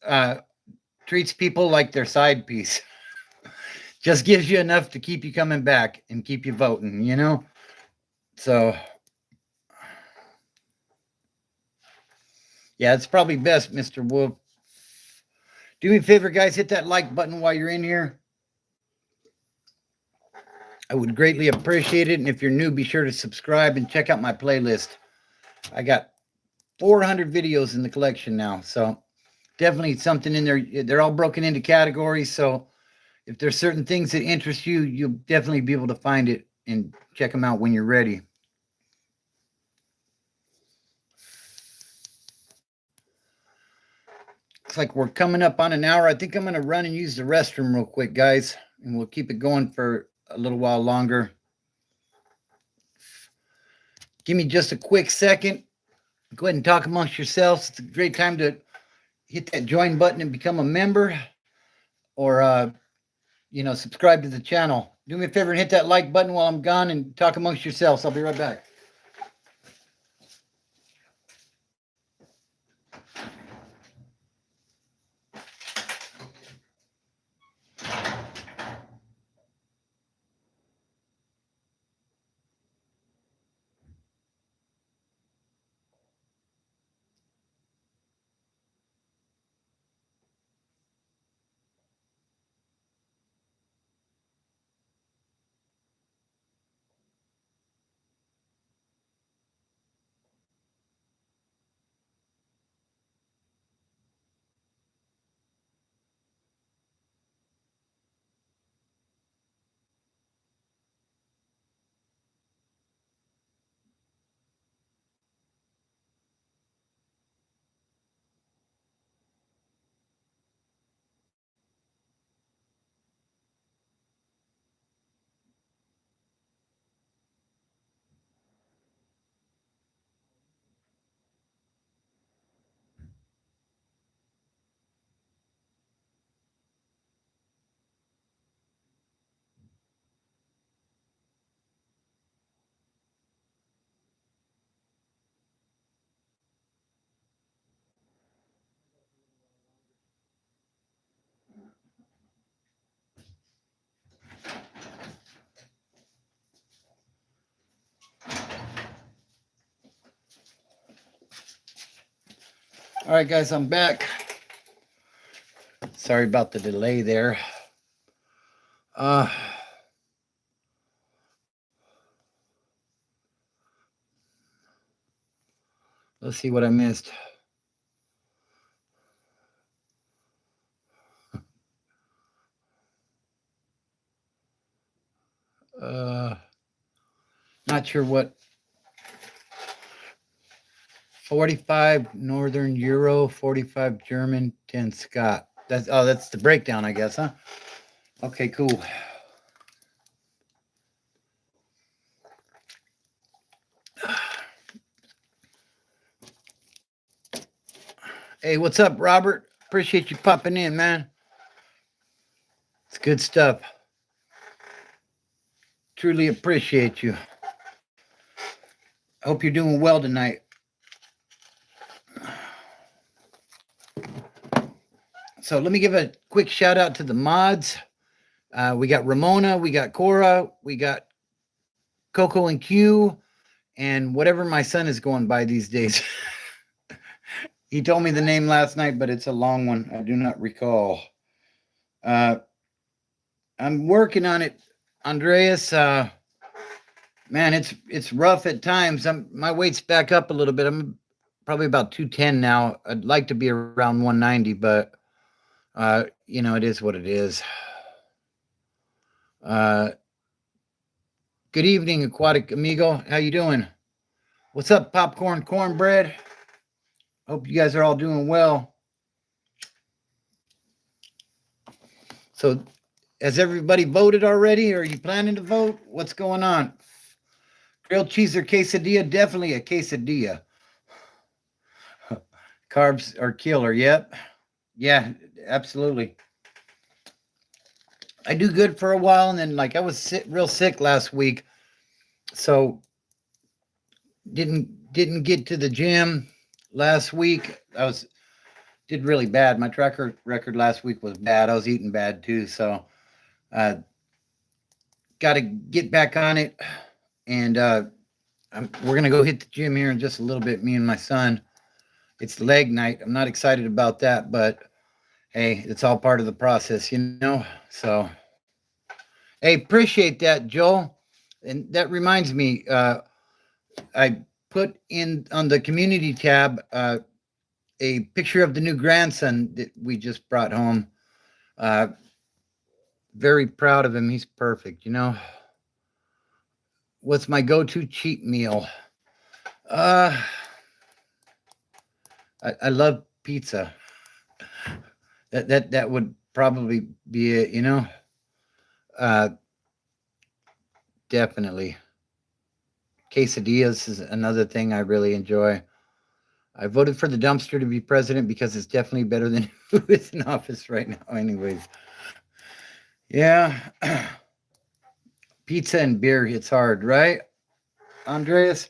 treats people like their side piece. Just gives you enough to keep you coming back and keep you voting, you know? So, yeah, it's probably best, Mr. Wolf. Do me a favor, guys, hit that like button while you're in here. I would greatly appreciate it. And if you're new, be sure to subscribe and check out my playlist. I got 400 videos in the collection now. So, definitely something in there. They're all broken into categories. So, if there's certain things that interest you, you'll definitely be able to find it and check them out when you're ready. Looks like we're coming up on an hour. I think I'm going to run and use the restroom real quick, guys, and we'll keep it going for a little while longer. Give me just a quick second. Go ahead and talk amongst yourselves. It's a great time to hit that join button and become a member, or subscribe to the channel. Do me a favor and hit that like button while I'm gone and talk amongst yourselves. I'll be right back. All right, guys, I'm back. Sorry about the delay there. Uh, let's see what I missed. Not sure what. 45 Northern Euro, 45 German, 10 Scott. That's the breakdown, I guess, huh? Okay, cool. Hey, what's up, Robert? Appreciate you popping in, man. It's good stuff. Truly appreciate you. Hope you're doing well tonight. So let me give a quick shout out to the mods. We got Ramona, we got Cora, we got Coco and Q, and whatever my son is going by these days. He told me the name last night, but it's a long one. I do not recall. I'm working on it, Andreas. Man, it's rough at times. My weight's back up a little bit. I'm probably about 210 now. I'd like to be around 190, but it is what it is. Good evening, Aquatic Amigo. How you doing? What's up, Popcorn Cornbread? Hope you guys are all doing well. So, has everybody voted already? Or are you planning to vote? What's going on? Grilled cheese or quesadilla? Definitely a quesadilla. Carbs are killer. Yep. Yeah, absolutely. I do good for a while, and then like I was real sick last week, so didn't get to the gym last week. Did really bad. My track record last week was bad. I was eating bad too, so got to get back on it, and we're gonna go hit the gym here in just a little bit. Me and my son. It's leg night. I'm not excited about that, but hey, it's all part of the process, So, hey, appreciate that, Joel. And that reminds me, I put in on the community tab a picture of the new grandson that we just brought home. Very proud of him. He's perfect, What's my go-to cheat meal? I love pizza. That would probably be it, definitely. Quesadillas is another thing I really enjoy. I voted for the dumpster to be president because it's definitely better than who is in office right now, anyways. Yeah. Pizza and beer hits hard, right, Andreas?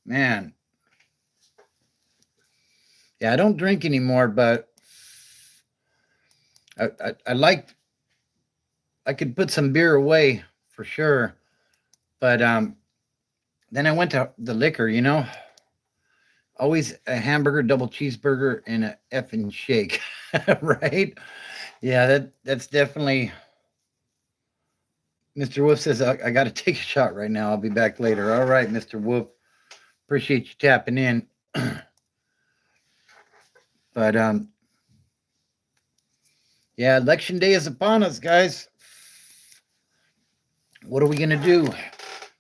Man. Yeah, I don't drink anymore, but I could put some beer away for sure. But then I went to the liquor, Always a hamburger, double cheeseburger, and a effing shake, right? Yeah, that's definitely. Mr. Wolf says I got to take a shot right now. I'll be back later. All right, Mr. Wolf. Appreciate you tapping in. But yeah, election day is upon us, guys. What are we gonna do?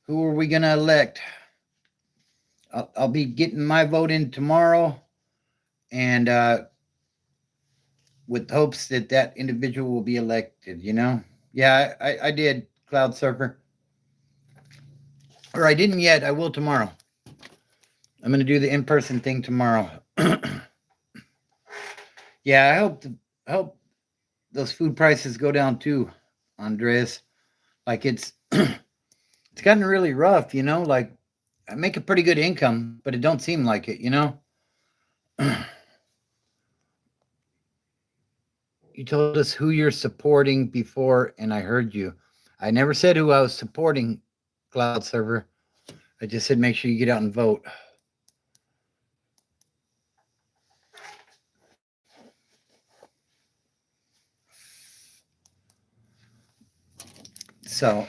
Who are we gonna elect? I'll be getting my vote in tomorrow, and with hopes that individual will be elected. Yeah, I did, Cloud Surfer, or I didn't yet. I will tomorrow. I'm gonna do the in-person thing tomorrow. Yeah, I hope those food prices go down too, Andres. Like it's it's gotten really rough, like I make a pretty good income, but it don't seem like it, You told us who you're supporting before, and I heard you. I never said who I was supporting, Cloud Server. I just said make sure you get out and vote. So,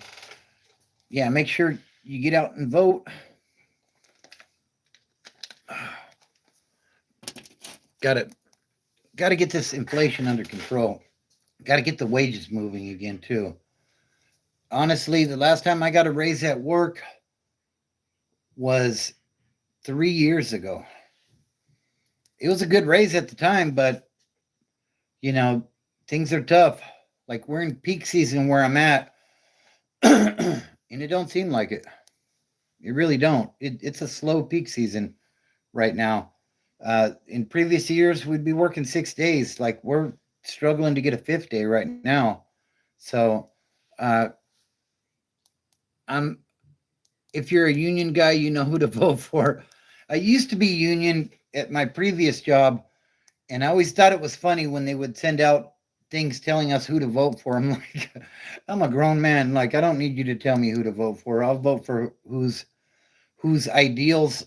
yeah, make sure you get out and vote. Got to get this inflation under control. Got to get the wages moving again too. Honestly, the last time I got a raise at work was 3 years ago. It was a good raise at the time, but you know, things are tough. Like we're in peak season where I'm at, and it don't seem like it. It really don't. It's a slow peak season right now. In previous years, we'd be working 6 days. Like we're struggling to get a fifth day right now. So, uh, I'm if you're a union guy, you know who to vote for. I used to be union at my previous job, and I always thought it was funny when they would send out things telling us who to vote for. I'm like, I'm a grown man. Like, I don't need you to tell me who to vote for. I'll vote for whose ideals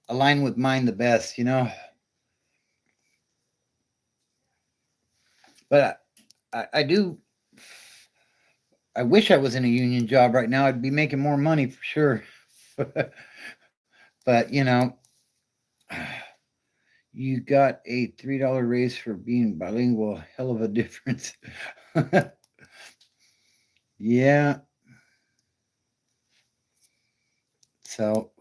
align with mine the best, you know. But I do. I wish I was in a union job right now. I'd be making more money for sure. But you know, you got a $3 raise for being bilingual. Hell of a difference. Yeah. So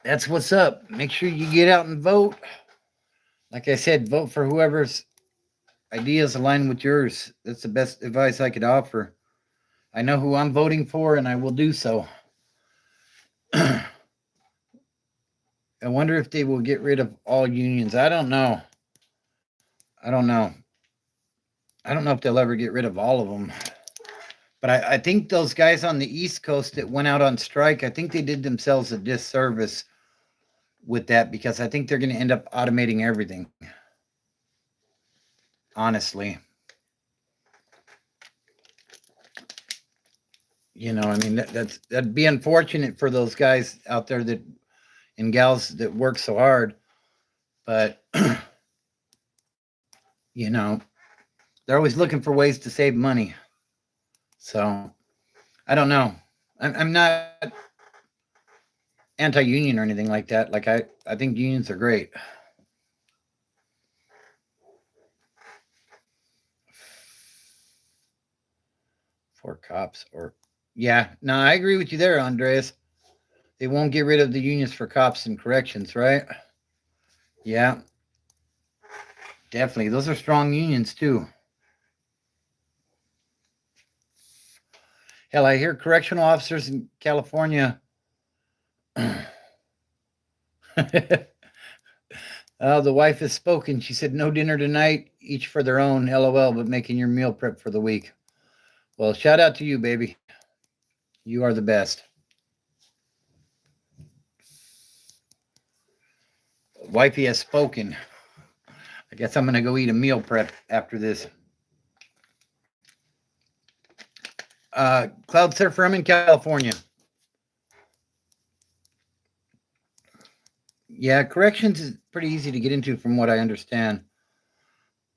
that's what's up. Make sure you get out and vote. Like I said, vote for whoever's ideas align with yours. That's the best advice I could offer. I know who I'm voting for, and I will do so. I wonder if they will get rid of all unions. I don't know. I don't know. I don't know if they'll ever get rid of all of them. But I think those guys on the East Coast that went out on strike, I think they did themselves a disservice with that because I think they're going to end up automating everything. Honestly. You know, I mean, that'd be unfortunate for those guys out there that and gals that work so hard. But, you know, they're always looking for ways to save money. So I don't know. I'm not anti-union or anything like that. Like I think unions are great. For cops or yeah, no, I agree with you there, Andreas. They won't get rid of the unions for cops and corrections, right? Yeah, definitely. Those are strong unions too. Hell, I hear correctional officers in California. The wife has spoken. She said, no dinner tonight, each for their own, LOL, but making your meal prep for the week. Well, shout out to you, baby. You are the best. Wifey has spoken. I guess I'm going to go eat a meal prep after this. Cloud Surfer, I'm in California. Yeah, corrections is pretty easy to get into from what I understand.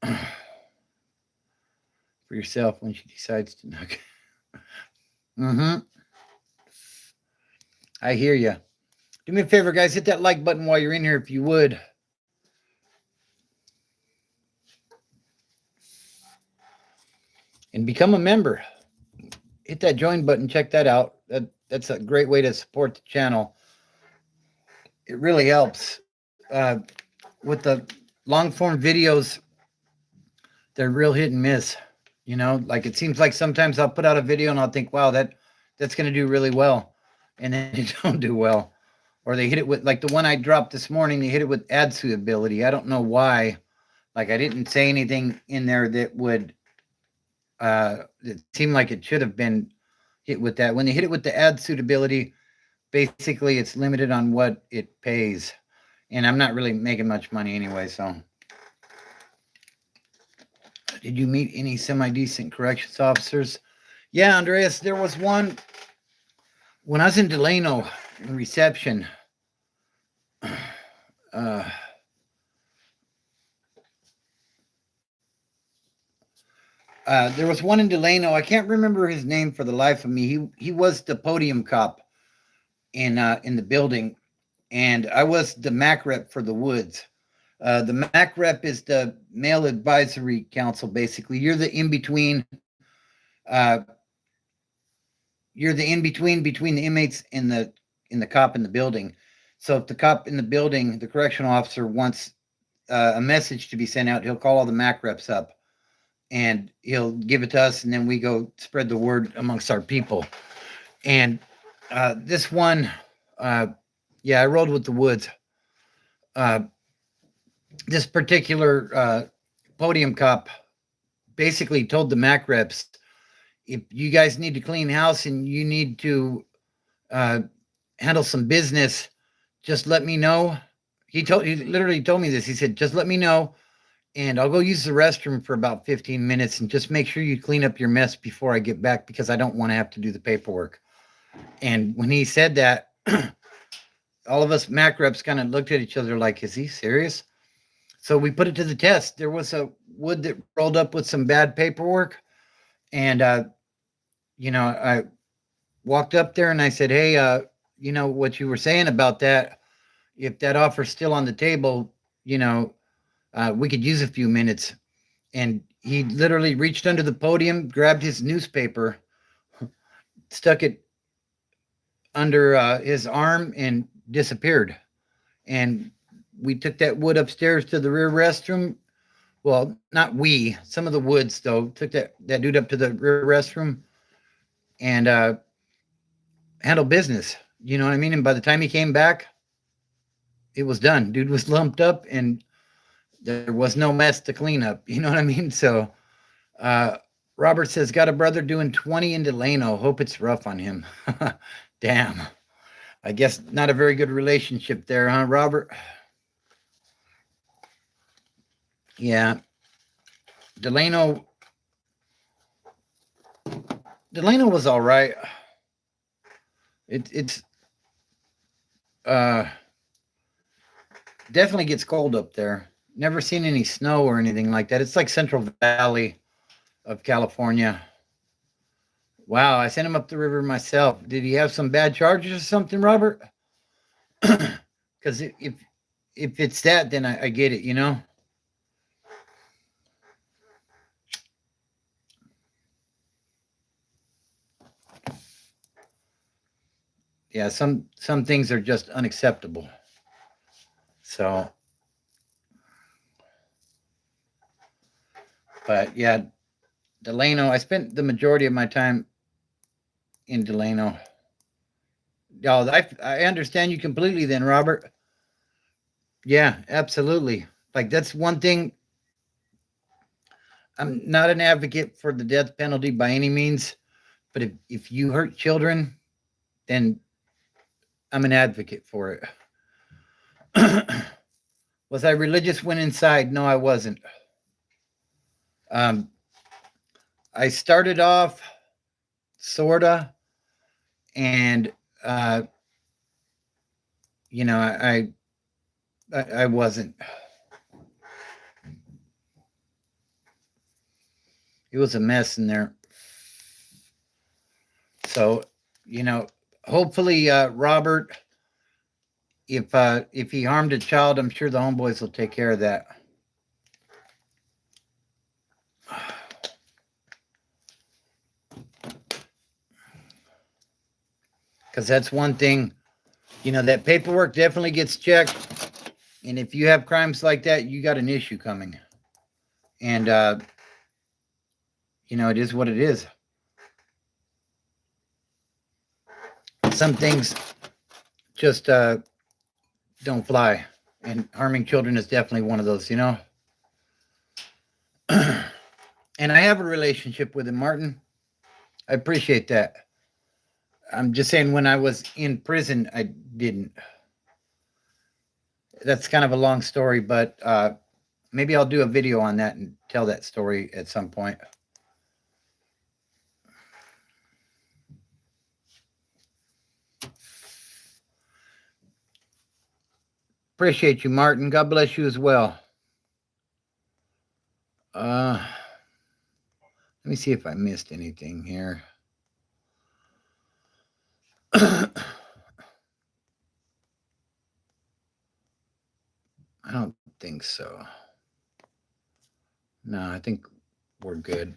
For yourself when she decides to knock. Mm-hmm. I hear you. Do me a favor, guys. Hit that like button while you're in here if you would. And become a member. Hit that join button. Check that out. That's a great way to support the channel. It really helps. With the long form videos, they're real hit and miss. You know, like it seems like sometimes I'll put out a video and I'll think, wow, that's going to do really well. And then it don't do well. Or they hit it with, like the one I dropped this morning, they hit it with ad suitability. I don't know why. Like I didn't say anything in there that would, it seemed like it should have been hit with that. When they hit it with the ad suitability, basically it's limited on what it pays. And I'm not really making much money anyway, so. Did you meet any semi-decent corrections officers? Yeah, Andreas, there was one when I was in Delano in reception. There was one in Delano. I can't remember his name for the life of me. He was the podium cop in the building, and I was the MAC rep for the Woods. The MAC rep is the male advisory council. Basically, you're the in between. Uh, you're the in between the inmates and the cop in the building. So if the cop in the building, the correctional officer, wants a message to be sent out, he'll call all the MAC reps up and he'll give it to us, and then we go spread the word amongst our people. And this one, yeah, I rolled with the Woods. Uh, this particular podium cop basically told the MAC reps, if you guys need to clean house and you need to uh, handle some business, just let me know. He literally told me this. He said, just let me know, and I'll go use the restroom for about 15 minutes, and just make sure you clean up your mess before I get back, because I don't want to have to do the paperwork. And when he said that, all of us MAC reps kind of looked at each other like, is he serious? So we put it to the test. There was a Wood that rolled up with some bad paperwork, and I walked up there and I said, hey, what you were saying about that, if that offer's still on the table, we could use a few minutes. And he literally reached under the podium, grabbed his newspaper, stuck it under his arm, and disappeared. And we took that Wood upstairs to the rear restroom. Well, not we, some of the Woods, though, took that dude up to the rear restroom and handled business. You know what I mean? And by the time he came back, it was done. Dude was lumped up and there was no mess to clean up. You know what I mean? So Robert says, got a brother doing 20 in Delano. Hope it's rough on him. Damn. I guess not a very good relationship there, huh, Robert? Yeah. Delano was all right. It's definitely gets cold up there. Never seen any snow or anything like that. It's like Central Valley of California. Wow, I sent him up the river myself. Did he have some bad charges or something, Robert? Because if it's that, then I get it, Yeah, some things are just unacceptable. So, but yeah, Delano, I spent the majority of my time in Delano. Oh, I understand you completely then, Robert. Yeah, absolutely. Like, that's one thing. I'm not an advocate for the death penalty by any means, but if you hurt children, then I'm an advocate for it. Was I religious when inside? No, I wasn't. Um, I started off sorta, and I wasn't. It was a mess in there. So, hopefully, Robert, if he harmed a child, I'm sure the homeboys will take care of that. Because that's one thing, that paperwork definitely gets checked. And if you have crimes like that, you got an issue coming. And, it is what it is. Some things just don't fly. And harming children is definitely one of those, And I have a relationship with him, Martin. I appreciate that. I'm just saying, when I was in prison, I didn't. That's kind of a long story, but maybe I'll do a video on that and tell that story at some point. Appreciate you, Martin. God bless you as well. Let Let me see if I missed anything here. I don't think so. No, I think we're good.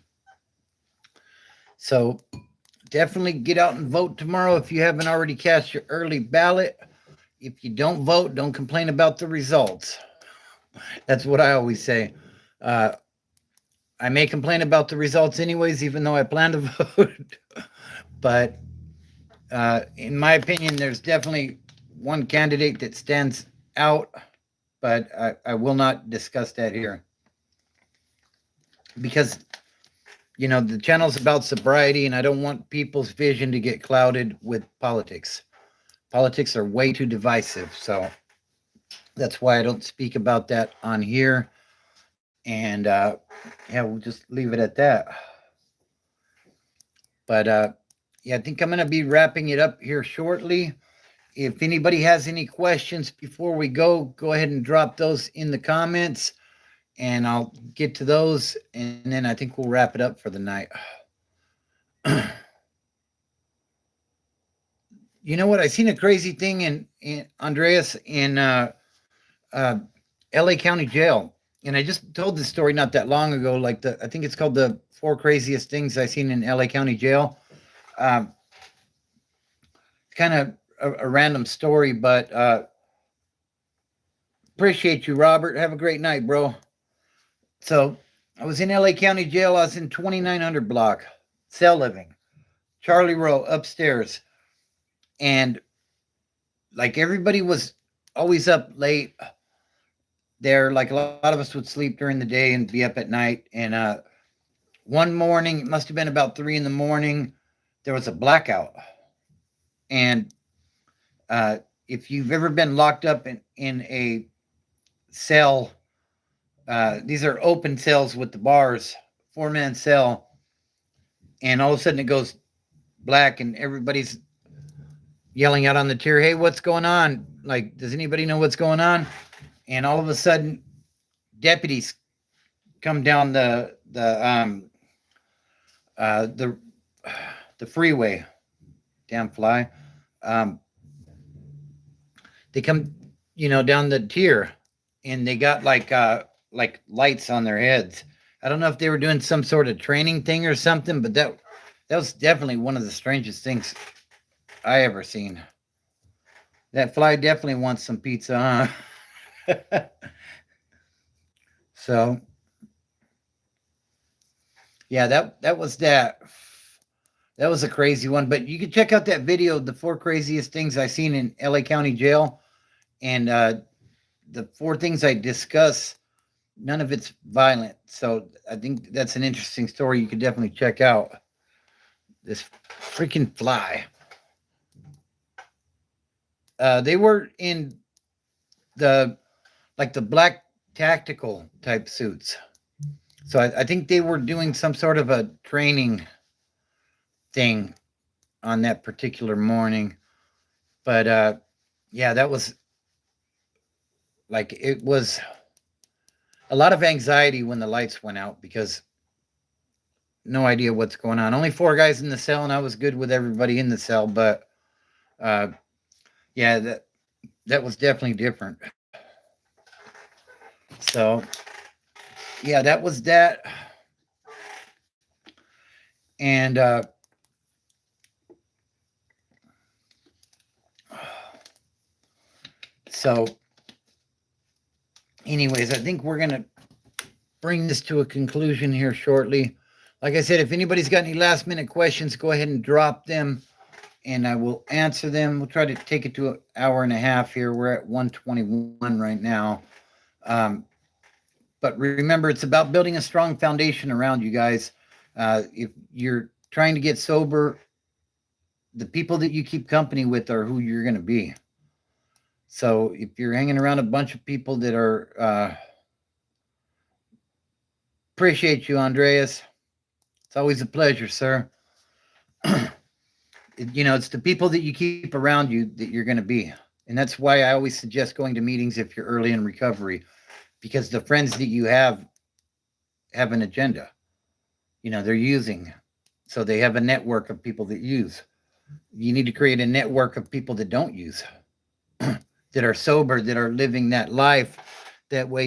So definitely get out and vote tomorrow if you haven't already cast your early ballot. If you don't vote, don't complain about the results. That's what I always say. Uh, I may complain about the results anyways, even though I plan to vote. But in my opinion, there's definitely one candidate that stands out, but I will not discuss that here because the channel's about sobriety, and I don't want people's vision to get clouded with politics. Politics are way too divisive, so that's why I don't speak about that on here. And yeah, we'll just leave it at that. But yeah, I think I'm going to be wrapping it up here shortly. If anybody has any questions before we go ahead and drop those in the comments, and I'll get to those, and then I think we'll wrap it up for the night. You know what? I seen a crazy thing in Andreas in LA County Jail, and I just told this story not that long ago. Like I think it's called the 4 craziest things I seen in LA County Jail. Kind of a random story, but appreciate you, Robert. Have a great night, bro. So I was in LA County Jail. I was in 2900 block, cell living, Charlie Row upstairs. And like everybody was always up late there. Like a lot of us would sleep during the day and be up at night. And one morning, it must have been about 3 a.m, there was a blackout. And if you've ever been locked up in a cell, these are open cells with the bars, 4-man cell, and all of a sudden it goes black and everybody's yelling out on the tier, hey, what's going on? Like, does anybody know what's going on? And all of a sudden deputies come down the freeway. Damn fly. They come, down the tier, and they got like lights on their heads. I don't know if they were doing some sort of training thing or something, but that was definitely one of the strangest things I ever seen. That fly definitely wants some pizza, huh? So yeah, that was that. That was a crazy one, but you can check out that video, the 4 craziest things I seen in LA County Jail, and the 4 things I discuss, none of it's violent. So I think that's an interesting story you could definitely check out. This freaking fly. They were in the black tactical type suits. So I think they were doing some sort of a training thing on that particular morning. But yeah, that was it was a lot of anxiety when the lights went out because no idea what's going on. Only 4 guys in the cell, and I was good with everybody in the cell. But yeah, that was definitely different. So yeah, that was that. And so anyways, I think we're gonna bring this to a conclusion here shortly. Like I said, if anybody's got any last minute questions, go ahead and drop them and I will answer them. We'll try to take it to an hour and a half here. We're at 1:21 right now. But remember, it's about building a strong foundation around you guys. If you're trying to get sober, the people that you keep company with are who you're going to be. So if you're hanging around a bunch of people that are, appreciate you, Andreas. It's always a pleasure, sir. It's the people that you keep around you that you're going to be. And that's why I always suggest going to meetings if you're early in recovery, because the friends that you have an agenda. they're using. So they have a network of people that use. You need to create a network of people that don't use, that are sober, that are living that life. That way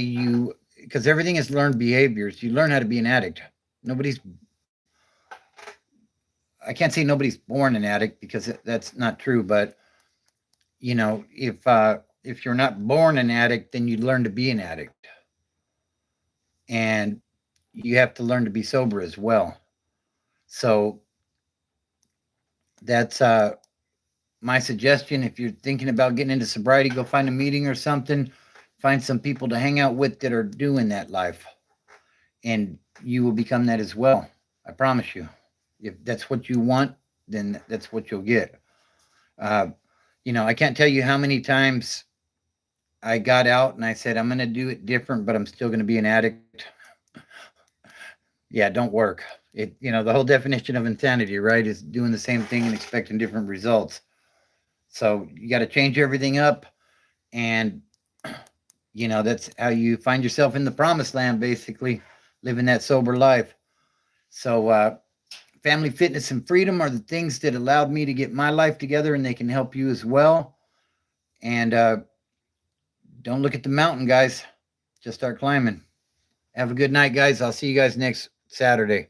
because everything is learned behaviors. You learn how to be an addict. Nobody's, I can't say nobody's born an addict because that's not true. But if you're not born an addict, then you learn to be an addict, and you have to learn to be sober as well. So that's my suggestion. If you're thinking about getting into sobriety, go find a meeting or something. Find some people to hang out with that are doing that life, and you will become that as well. I promise you. If that's what you want, then that's what you'll get. Uh, I can't tell you how many times I got out and I said, I'm going to do it different, but I'm still going to be an addict. Yeah, don't work. The whole definition of insanity, right, is doing the same thing and expecting different results. So you got to change everything up. And, that's how you find yourself in the promised land, basically, living that sober life. So, family, fitness, and freedom are the things that allowed me to get my life together, and they can help you as well. And don't look at the mountain, guys. Just start climbing. Have a good night, guys. I'll see you guys next Saturday.